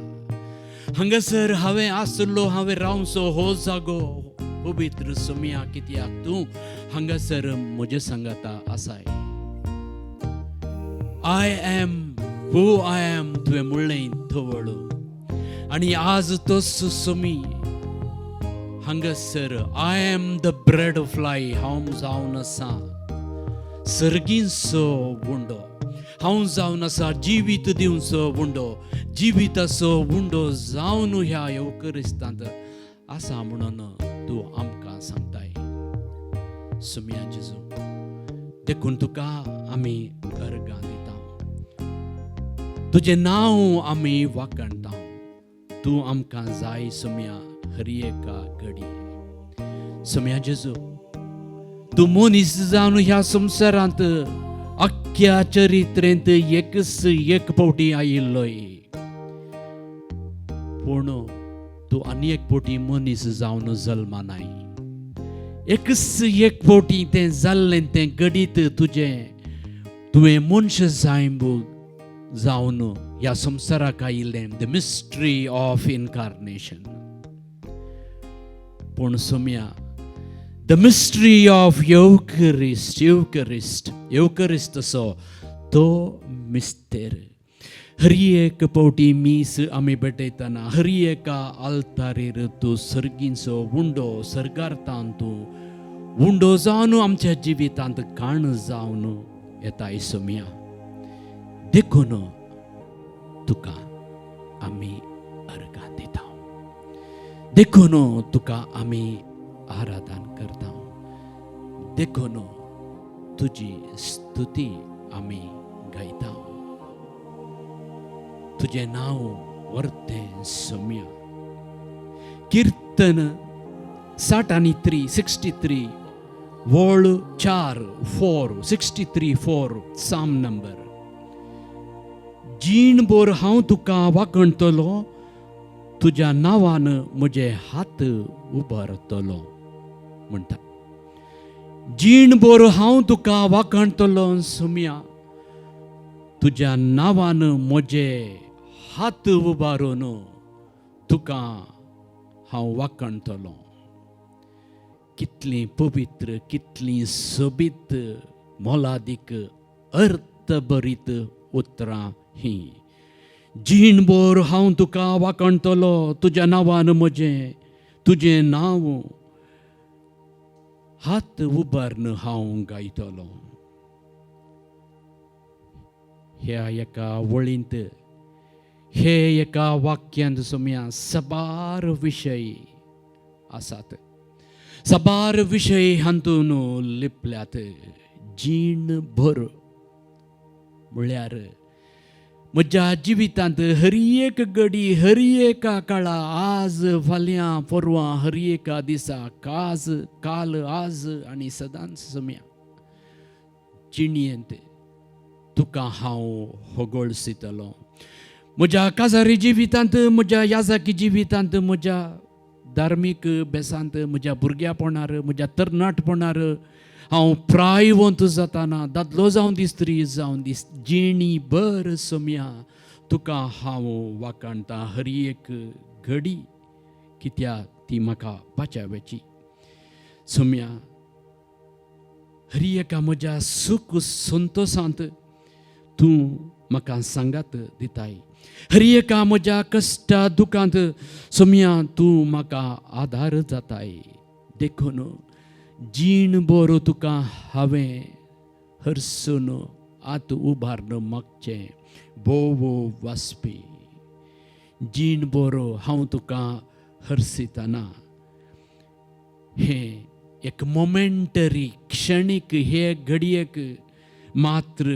हांगासर हांवें आसलो हांवें रावचो हो जागो पवित्र सोम्या कित्याक तूं हांगासर म्हजे सांगाता आसाय I am who I am तुवें म्हणलें थवळ आनी आज तोच सोमी हांगासर I am the bread of life हांव जावन आसा सर्गींचो उंडो हांव जावन आसा जिवीत दिवचो उंडो जिविताचो उंडो जावन ह्या येवकरिस्तांत आसा म्हणून तूं आमकां सांगताय सुम्या जेजू देखून तुका आमी अर्गां दिता तुजें नांव आमी वाखणटा तूं आमकां जाय सुम्या हर एका घडी सुम्या जेजू तूं मनीस जावन ह्या संवसारांत अख्ख्या चरित्रेंत एक फावटी आयिल्लोय पूण तूं आनी एक फावटी मनीस जावन जल्मान आय एक फावटी तें जाल्लें तें घडीत तुवें मनशां जावन ह्या संवसाराक आयिल्लें द मिस्ट्री ऑफ इनकार्नेशन पूण सोम्या द मिस्ट्री ऑफ येवकरिस्ट असो तो मिस्तेर हर एक पावटी मीस आमी पेटयतना हर एका आल्तारीर तूं सर्गींचो उंडो सर्गार्थान तूं उंडो जावन आमच्या जिवितांत काण जावन येताय सोम्या देखून तुका आमी अर्गां दिता देखून तुका आमी आराधन करता देखून तुजी स्तुती आमी गायता तुजें नांव व्हरतें सोम्या कीर्तन 60 आणि 3 63 वळ 4 4 63 4 साम नंबर. जीण बोर हांव तुका वाखणतलो, तुज्या नांवान म्हजे हात उबारतलो म्हणटा. जीण बोर हांव तुका वाखणतलो सुम्या, तुज्या नांवान म्हजे हात उबारून तुका हांव वाखणतलो. कितली पवित्र, कितली सोबीत, मोलादीक, अर्थभरीत उतरां ही. जीण बोर हांव तुका वाखणतलो, तुज्या नांवान म्हजें तुजें नांव हात उबारून हांव गायतलो. ह्या एका वळींत, हे एका वाक्यांत सुम्या साबार विशय आसात. साबार विशय हातून लिपल्यात. जीण भर म्हळ्यार म्हज्या जिवितांत हर एक घडी, हर एका काळा, आज फाल्यां परवां, हर एका दिसा, आज काल आज आनी सदांच सुम्या जिणयेंत तुका हांव होगळसितलो. म्हज्या काजारी जिवितांत, म्हज्या याजाकी जिवितांत, म्हज्या धार्मीक बेसांत, म्हज्या भुरग्यापणार, म्हज्या तरणाटपणार हांव प्रायवंत जाताना, दादलो जावन दी, स्त्री जावन दी, जिणी भर सुम्या तुका हांव वाखणटा हर एक घडी, कित्याक ती म्हाका बाचावेची. सुम्या हर एका म्हज्या सूख संतोशांत तूं म्हाका सांगात दिताय. हर एका म्हज्या कश्टा दुखांत सुम्या तूं म्हाका आधार जाताय. देखून जीण बोर तुका हांवें हरसून आत उबारून मागचें बोवो वाचपी. जीण बोर हांव तुका हरसितना हें एक मोमेंटरी, क्षणीक, हे घडयेक मात्र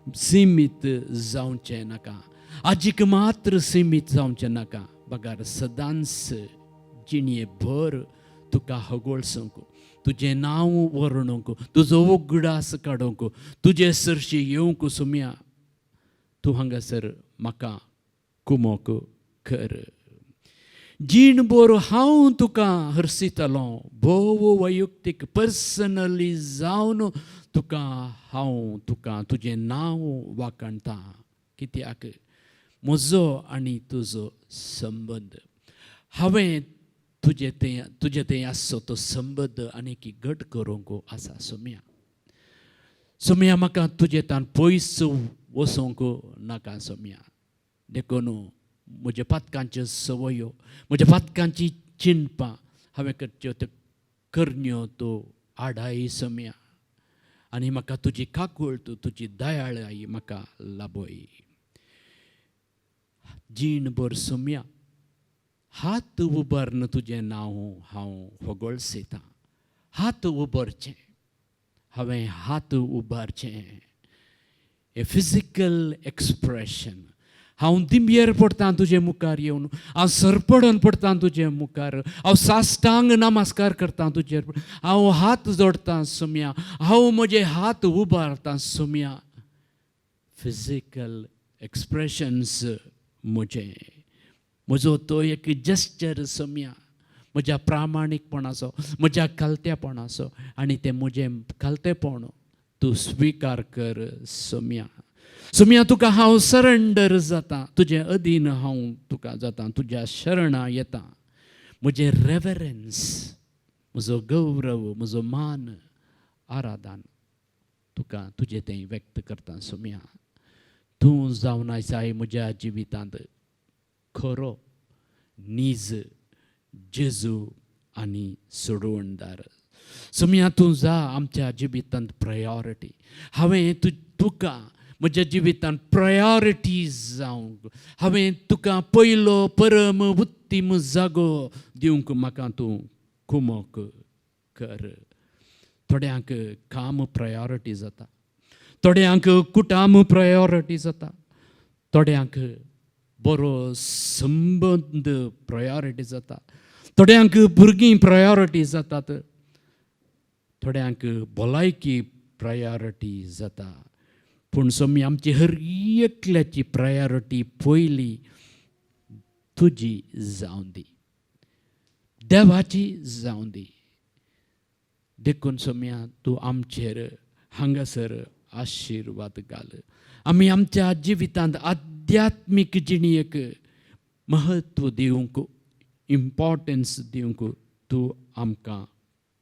सीमीत जावचें नाका, आजीक मात्र सीमीत जावचें नाका. बगार सदांच जिणये भर तुका होगोळसूंक, तुजें नांव वर्णूंक, तुजो उगडास काडूंक, तुजे सरशी येवंक सुम्या तूं हांगासर म्हाका कुमोक कर. जीण बोर हांव तुका हरसितलो, भोव वैयक्तीक, पर्सनली जावन तुका हांव तुजें नांव वाखणटा. कित्याक म्हजो आनी तुजो संबंद, हांवें तुजे तें आसचो तो संबंद आनीक घट करूंक आसा सुम्या. सुम्या म्हाका तुजे तान पयस वचोंक नाका सुम्या. देखून म्हज्या पातकांच्यो संवयो, म्हज्या पातकांची चिंतपां हांवें करच्यो त्यो करण्यो तूं आडाय सुम्या. आनी म्हाका तुजी काकूळ तूं, तुजी दयाळाई म्हाका लाबय. जीण भर सुम्या हात उबारून तुजें नांव हांव होगोळसितां. हात उबारचें, हांवें हात उबारचें. A physical expression. हांव दिंब्येर पडटां तुजे मुखार येवन, हांव सरपडून पडटां तुजे मुखार, हांव साश्टांग नमस्कार करतां तुजेर, हांव हात जोडटां सुम्या, हांव म्हजे हात उबारतां सुम्या. फिजिकल एक्सप्रेशन्स म्हजो तो एक जेस्चर सुम्या, म्हज्या प्रामाणीकपणाचो, म्हज्या खालत्यापणाचो, आनी तें म्हजें खालतेपण तूं स्विकार कर सुम्या. सुम्या तुका हांव सरेंडर जातां, तुजे अधीन हांव तुका जातां, तुज्या शरणां येतां. म्हजें रेवरन्स, म्हजो गौरव, म्हजो मान, आराधन तुका तुजें तें व्यक्त करता सुम्या. तूं जावन आयसाय म्हज्या जिवितांत खरो नीज, जेजू आनी सोडवणदार. सुम्या तूं जा आमच्या जिवितांत प्रायोरिटी. हांवें तुका म्हज्या जिवितांत प्रायोरिटी जावंक, हांवें तुका पयलो परम उत्तीम जागो दिवंक म्हाका तूं कुमोक कर. थोड्यांक काम प्रायोरिटी जाता, थोड्यांक कुटाम प्रायोरिटी जाता, थोड्यांक बरो संबंद प्रायोरिटी जाता, थोड्यांक भुरगीं प्रायोरिटी जातात, थोड्यांक भलायकी प्रायोरिटी जाता. पूण सोमी आमची हर एकल्याची प्रायोरिटी पयली तुजी जावं दी, देवाची जावं दी. देखून सोम्या तूं आमचेर हांगासर आशिर्वाद घाल. आमी आमच्या जिवितांत आध्यात्मीक जिणेक महत्व दिवंक, इम्पॉर्टन्स दिवंक तूं आमकां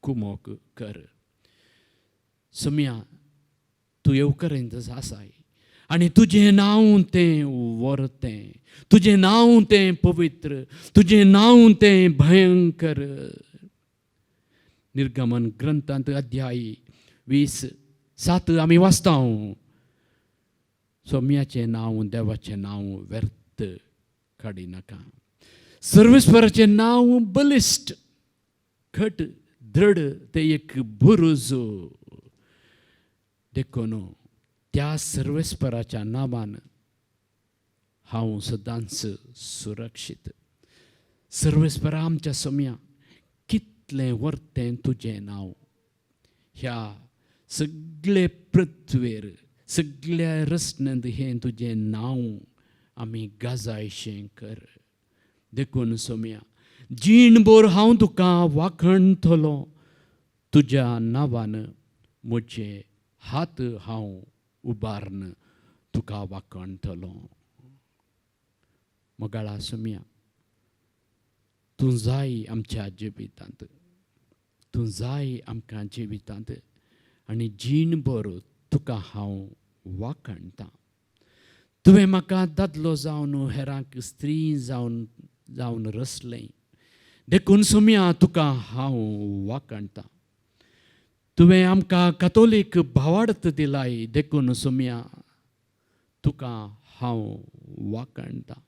कुमोक कर. सोम्या तूं येवकरेंत आसाय आनी तुजें नांव तें व्हरतें, तुजें नांव तें पवित्र, तुजें नांव तें भयंकर. निर्गमन ग्रंथांत अध्याय 20:7 आमी वाचतां, सोम्याचें नांव, देवाचें नांव व्यर्थ काडिनाका. सर्वेस्पराचें नांव बलिश्ट, घट, दृढ, तें एक बुरूज. देखून त्या सर्वेस्पराच्या नांवान हांव सदांच सुरक्षीत. सर्वेस्परा आमच्या सोम्या कितलें व्हरतें तुजें नांव. ह्या सगळे पृथ्वेर, सगळ्या रचनेंत हें तुजें नांव आमी गाजायशें कर. देखून सोम्या जीणभर हांव तुका वाखणतलो, तुज्या नांवान म्हजे हात हांव उबारन तुका वाखणतलो. मोगाळा सोम्या तूं जाय आमच्या जिवितांत, तूं जाय आमकां जिवितांत, आनी जीणभर तुका हांव वाखणटां. तुवें म्हाका दादलो जावन हेरांक स्त्री जावन रचलें. देखून सोम्या तुका हांव वाखणटां. तुवें आमकां कातोलीक भावार्थ दिलाय. देखून सोम्या तुका हांव वाखणटां.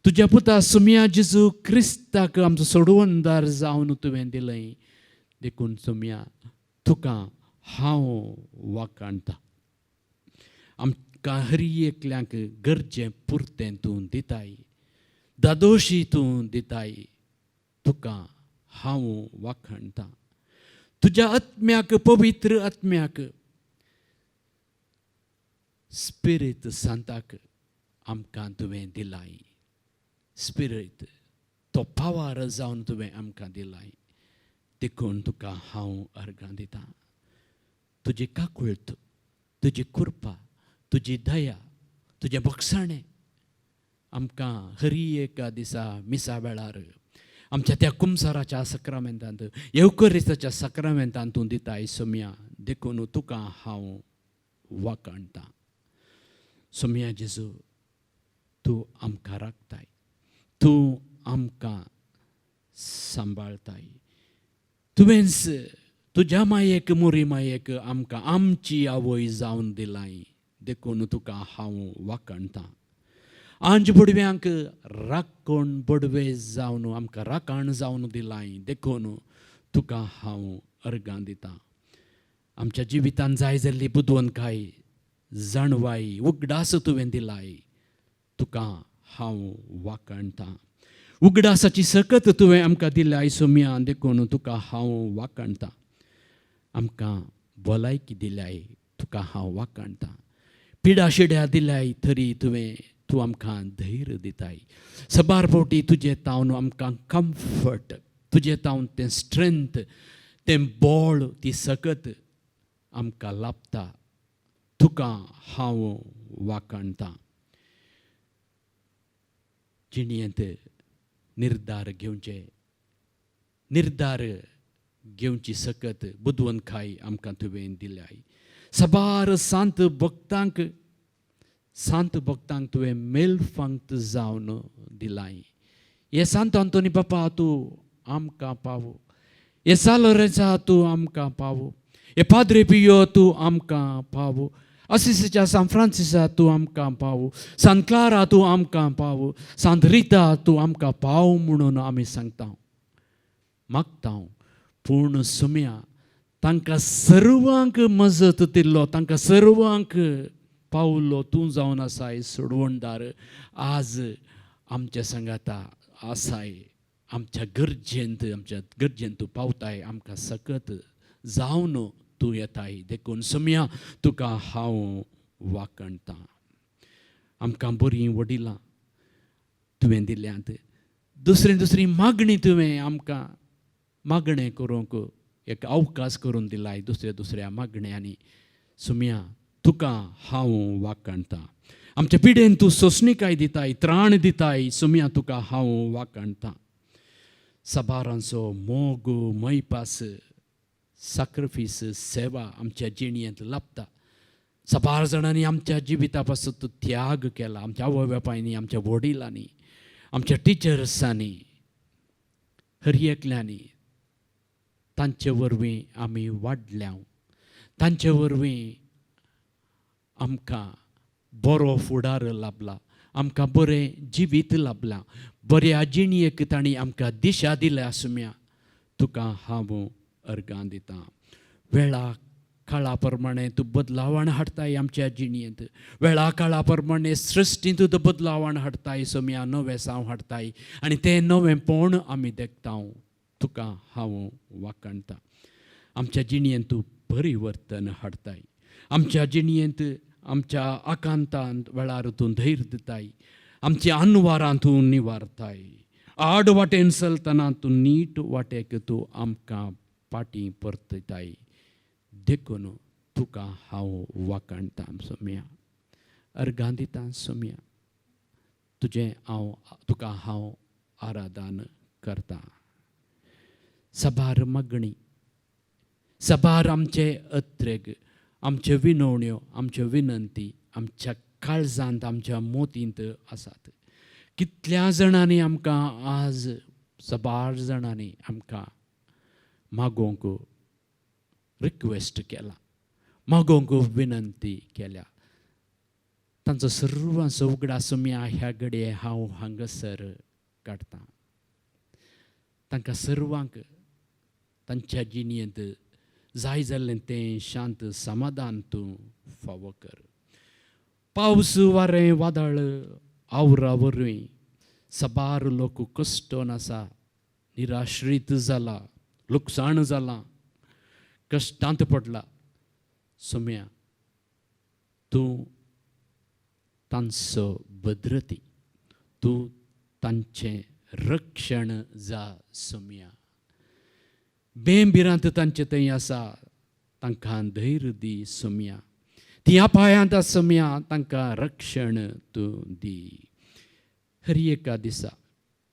तुज्या पुता सोम्या जेजू क्रिस्ताक आमचो सोडवणदार जावन तुवें दिलें. देखून सोम्या तुका हांव वाखणटां. आमकां हर एकल्यांक गरजें पुरतें तूं दिताय, दादोशी तूं दिताय. तुका हांव वाखणटां. तुज्या आत्म्याक, पवित्र आत्म्याक, स्पिरीत सांताक आमकां तुवें दिलाय. स्पिरीत तो पावर जावन तुवें आमकां दिलाय. देखून तुका हांव अर्गां दितां. तुजी काकूळट, तुजी कृपा, तुजी दया, तुजें बक्षाणें आमकां हर एका दिसा मिसा वेळार आमच्या त्या कुमसाराच्या सक्रामेंतांत, येवकरिस्ताच्या सक्रामेंतांत तूं दिताय. सोम्या देखून तुका हांव वाखणटां. सोम्या जेजू तूं आमकां राखताय, तूं आमकां सांबाळताय. तुवेंच तुज्या मायेक, मोरी मायेक आमकां आमची आवय जावन दिलाय. देखून तुका हांव वाखणटां. आंज बुडव्यांक राखण बडवे जावन आमकां राखण जावन दिलाय. देखून तुका हांव अर्गां दितां. आमच्या जिवितांत जाय जाल्ली बुदवंतकाय, जाणवाय, उगडास तुवें दिलाय. तुका हांव वाखणटां. उगडासाची सकत तुवें आमकां दिलाय. सोम्या देखून तुका हांव वाखणटां. आमकां भलायकी दिल्याय. तुका हांव वाखणटां. पिडा शिड्या दिल्याय तरी तूं आमकां धैर्य दिताय. सबार फावटी तुजें तावन आमकां कम्फर्ट, तुजें तावन तें स्ट्रेंथ, तें बळ, ती सकत आमकां लाभता. तुका हांव वाखणटां. जिणेंत निर्धार घेवची सकत बुदवंतकाय आमकां तुवें दिल्याय. सबार सांत भक्तांक तुवें मेलफांत जावन दिलाय. हे सांत अंतोनी बापा तूं आमकां पाव. हे सालोरेसा तूं आमकां पाव. हे पाद्रे पियो तूं आमकां पाव. असिसाच्या सान फ्रांसिसा तूं आमकां पाव. सांत क्लारा तूं आमकां पाव. सांत रिता तूं आमकां पाव म्हणून आमी सांगता, मागता. पूर्ण सोम्या तांकां सर्वांक मजत दिल्लो, तांकां सर्वांक पावलो तूं जावन आसाय सोडवणदार. आज आमच्या सांगाता आसाय आमच्या गरजेन तूं पावताय आमकां सकत जावन तूं येताय देखून सुमया तुका हांव वाकणटां. आमकां बरीं वडिलां तुवें दिल्यांत. दुसरी मागणी तुवें आमकां मागणें करूंक एक अवकाश करून दिलाय दुसऱ्या मागण्यांनी. सुमया तुका हांव वाकणटां. आमच्या पिडेन तूं सोंसणीकाय दिताय, त्राण दिताय. सुमया तुका हांव वाकणटां. साबारांचो मोग मैपास सॅक्रिफीस सेवा आमच्या जिणयेंत लाभता. साबार जाणांनी आमच्या जिविता पासून तूं त्याग केला. आमच्या आवय बापायनी, आमच्या वडिलांनी, आमच्या टिचर्सांनी, हर एकल्यांनी. तांचे वरवीं आमी वाडल्या. तांचे वरवीं आमकां बरो फुडार लाभला. आमकां बरें जिवीत लाभलां. बऱ्या जिणयेक तांणी आमकां दिशा दिल्या. सुमया तुका हांव अर्गां दितां. वेळा काळा प्रमाणे तूं बदलावण हाडताय आमच्या जिणयेंत. वेळा काळा प्रमाणे सृश्टींत तूं बदलावण हाडताय. सुमया नवें सांव हाडताय आनी तें नवेंपण आमी देखता. तुका हांव वाकणटां. आमच्या जिणयेंत तूं परिवर्तन हाडताय. आमच्या जिणयेंत आमच्या आकांतांत वेळार तूं धैर्य दिताय. आमच्या अनवारां तूं निवारताय. आड वाटेन चलतना तूं नीट वाटेक तूं आमकां फाटीं परतयताय. देखून तुका हांव वाकणटां. सुमया अर्गां दितां. सुमया तुका हांव आराधन करतां. साबार मागणी, साबार आमचे अत्रेग, आमच्यो विनवण्यो, आमच्यो विनंती आमच्या काळजांत, आमच्या मोतींत आसात. कितल्या जाणांनी आमकां आज साबार जाणांनी आमकां मागोवंक रिक्वेस्ट केला, मागोवंक विनंती केल्या. तांचो सर्वांचो उगडास सुमया ह्या घडये हांव हांगासर काडटां. तांकां सर्वांक तांच्या जिणयेंत जाय जाल्लें तें शांत समाधान तूं फावो कर. पावस वारें वादळ आवरा वरवीं साबार लोक कश्टोन आसा, निराश्रीत जाला, लुकसाण जालां, कश्टांत पडला. सुमया तूं तांचो भद्रती, तूं तांचें रक्षण जा. सुमया बेंबिरांत तांचे थंय आसा, तांकां धैर्य दी. सुमया ती अपायांत आसा. सुमया तांकां रक्षण तूं दी. हर एका दिसा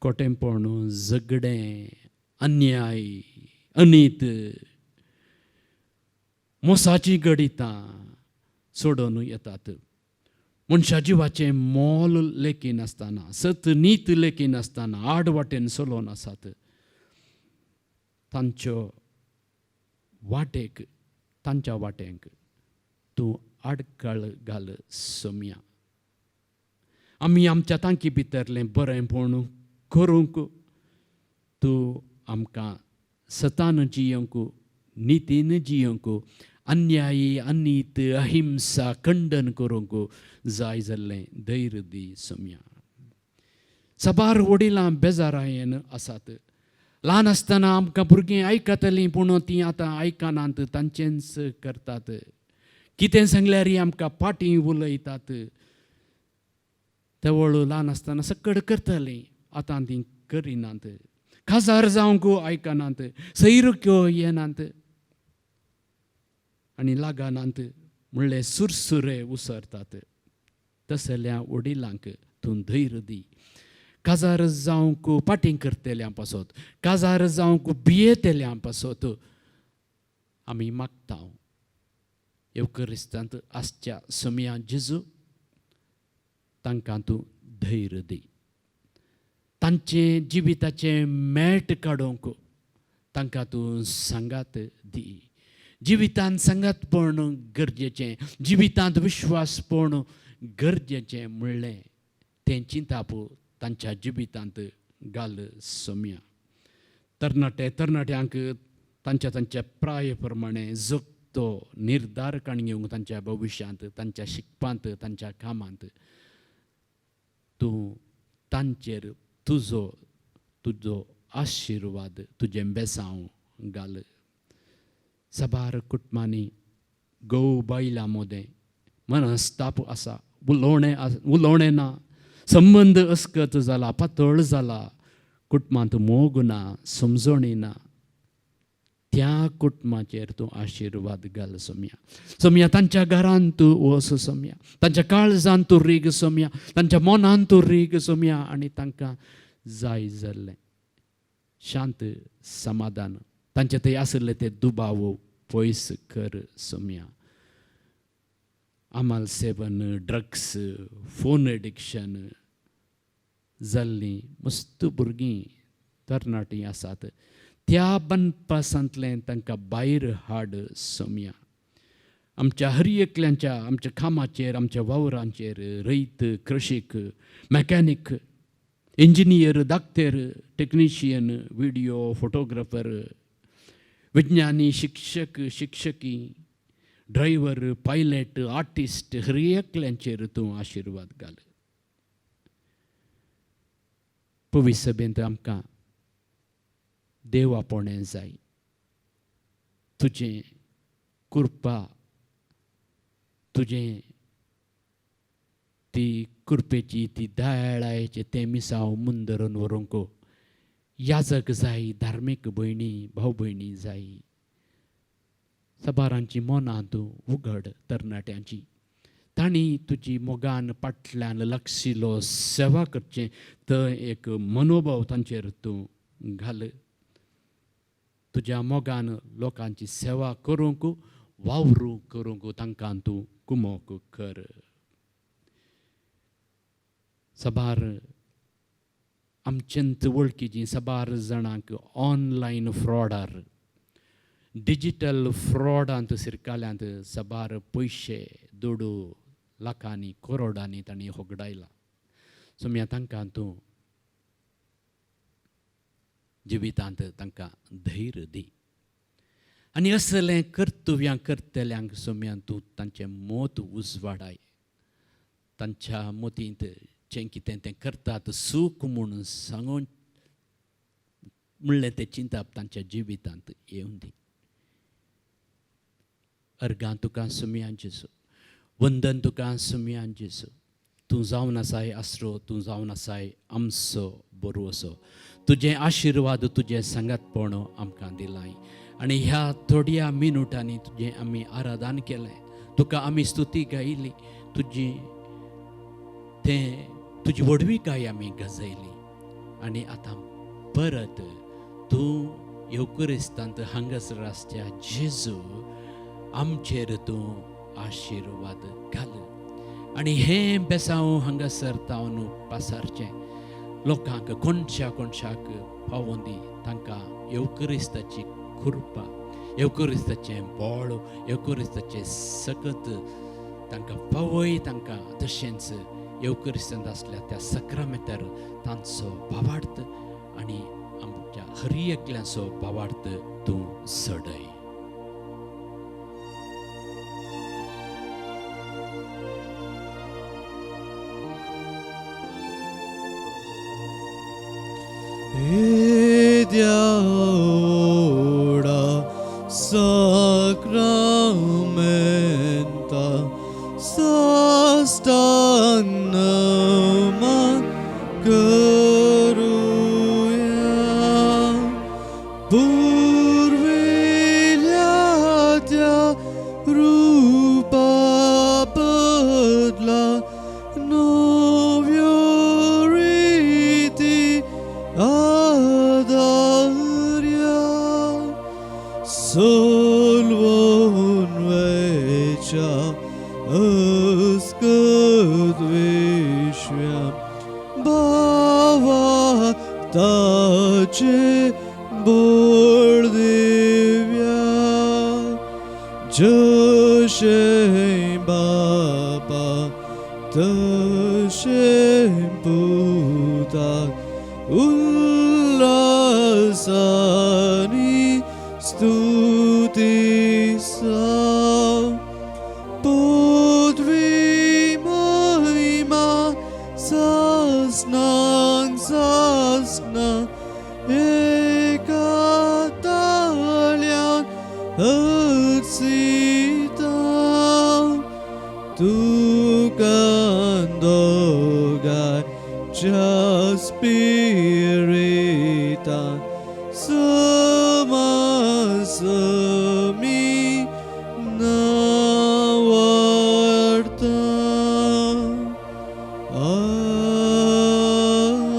खोटेंपण, झगडें, अन्याय, अनीत, मोसाची गडितां सोडून येतात. मनशा जिवाचें मोल लेखी नासतना, सत नीत लेखी नासतना आड वाटेन चलोवन आसात. तांच्या वाटेक तूं आडखळ घाल. सुमया आमी आमच्या तांकी भितरलें बरेंपण करूंक तूं आमकां सतान जियोंक, नितीन जियोंक, अन्यायी, अनीत, अहिंसा खंडन करूंक जाय जाल्लें धैर्य दी. सुमया साबार वडिलां बेजारायेन आसात. ल्हान आसतना आमकां भुरगीं आयकतालीं पूण तीं आतां आयकनात, तांचेंच करतात. कितें सांगल्यार आमकां फाटीं उलयतात. तेवळ ल्हान आसतना सकड करतालीं, आतां तीं करिनात. काजार जावंक आयकनात, सैरक्यो येनात आनी लागनात म्हणलें सुरसुरे उसरतात. तसल्या वडिलांक तूं धैर्य दी. काजार जावंक फाटीं करतल्यां पासत, काजार जावंक भियेतल्यां पासत आमी मागता. येवकरिस्तांत आसच्या सुमया जेजू तांकां तूं धैर्य दी. तांचें जिविताचें मेट काडूंक तांकां तूं सांगात दी. जिवितांत सांगातपण गरजेचें, जिवितांत विश्वासपण गरजेचें म्हणलें तें चिंताप तांच्या जिवितांत घाल. सुमया तरणाट्यांक तांच्या प्राय प्रमाणे जगतो निर्धार घेवंक तांच्या भविश्यांत, तांच्या शिकपांत, तांच्या कामांत तूं तांचेर तुजो आशिर्वाद तुजें बेसांव घाल. साबार कुटुंबांनी घोव बायलां मोदें मनस्ताप आसा, उलोवणें ना, संबंद अस्कत जाला, पातळ जाला, कुटुंबांत मोग ना, समजणी ना. त्या कुटुंबाचेर तूं आशिर्वाद घाल सोम्या. सोम्या तांच्या घरांत तूं वच सोम्या, तांच्या काळजांत तूं रीग सोम्या, तांच्या मनांत तूं रीग सोम्या. आनी तांकां जाय जाल्लें शांत समाधान, तांचे थंय आसले ते दुबाव पयस कर सोम्या. आमाल सेवन, ड्रग्स, फोन एडिक्शन जाल्लीं मस्त भुरगीं तरणाटीं आसात, त्या बनपासांतलें तांकां भायर हाड सोम्या. आमच्या हर एकल्यांच्या, आमच्या कामाचेर, आमच्या वावरांचेर रयत, कृशीक, मॅकॅनीक, इंजिनियर, धाकटेर, टेक्निशियन, व्हिडिओ फोटोग्राफर, विज्ञानी, शिक्षक, शिक्षकी, ड्रायव्हर, पायलट, आर्टिस्ट, हर एकल्यांचेर तूं आशिर्वाद घाल. पवित्र सभेंत आमकां देव आपोवणें जाय. तुजें कृपा, तुजें ती कृपेची, ती दयाळायेचें तें मिसांव मुंदरून व्हरूंक याजक जाय, धार्मीक भयणी, भाव भयणी जाय. साबारांची मनां तूं उगड तरणाट्यांची. तांणी तुजी मोगान फाटल्यान लागशिल्लो सेवा करचें थंय एक मनोभाव तांचेर तूं घाल. तुज्या मोगान लोकांची सेवा करूंक, वावरू करूंक तांकां तूं कुमोक कर. साबार आमच्यांत वळखीचीं साबार जाणांक ऑनलायन फ्रॉडार, डिजिटल फ्रॉडांत शिरकाल्यांत साबार पयशे दोडू लाखांनी, करोडांनी तांणी होगडायला. सोम्या तांकां तूं जिवितांत तांकां धैर्य दी. आनी असलें कर्तव्यां करतल्यांक सोम्या तूं तांचें मोत उजवाडाय. तांच्या मोतींत जें कितें तें करतात सूख म्हणून सांगून म्हणलें तें चिंतप तांच्या जिवितांत येवं दी. अर्गां तुका सोम्या जेजू, वंदन तुका सोम्या जेजू. तूं जावन आसाय आसरो, तूं जावन आसाय आमचो बरोसो. तुजें आशिर्वाद, तुजें सांगातपण आमकां दिलाय. आनी ह्या थोड्या मिनटांनी तुजें आमी आराधन केलें, तुका आमी स्तुती गायली, तुजी वडवीकाय आमी गजयली. आनी आतां परत तूं येवकरिस्तांत हांगासर आसच्या जेजू आमचेर तूं आशिर्वाद घाल. आनी हें बेसांव हांगासर तावन पासारचें लोकांक कोणशाक पावोवन दी. तांकां येवकरिस्ताची कृपा, येवकरिस्ताचें बळ, येवकरिस्ताचें सकत तांकां पावय. तांकां तशेंच येवकरिस्तांत आसल्या त्या सक्रामेंतार तांचो भावार्थ आनी आमच्या हर एकल्यांचो भावार्थ तूं सडय. Ora sacramenta sastanama karuya purvilyatya rupa padla novyoriti adarya solvon vecha askadvishvyam bhava tache bordivya jashe baba tashe puta ullasani stuti sa podvi mahima sasna kandogaच्या Spiritan sumasami nawarta.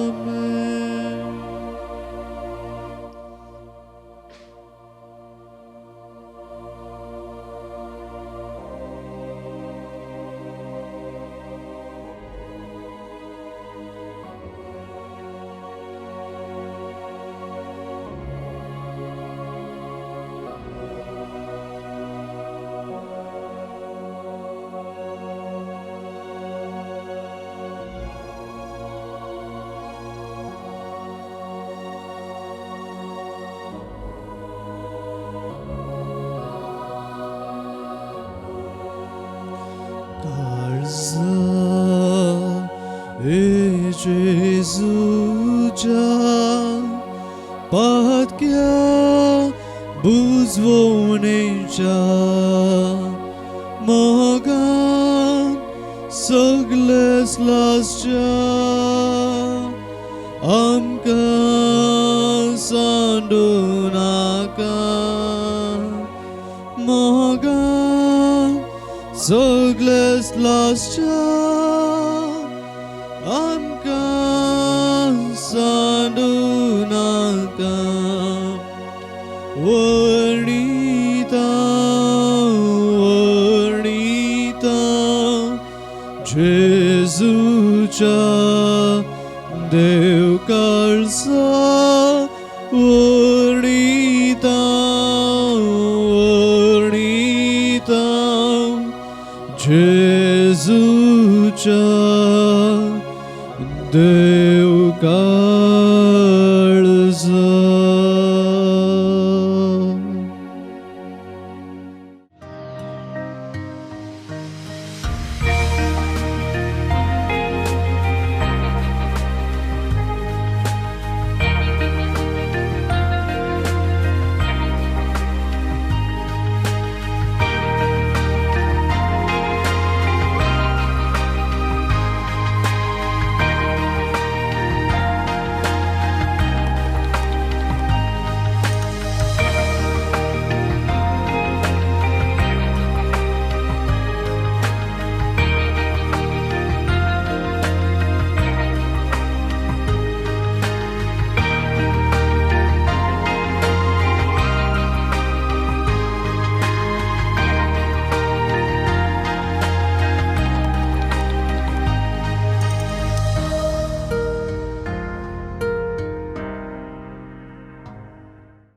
Amen. Karza Jezucia patkia buzwonecia mogan sogles lascia amka sandunaka mogan sogles lascia amka sandunaka Warnita Warnita Jezucia Dev Kalsa Warnita Warnita Jezucia Dev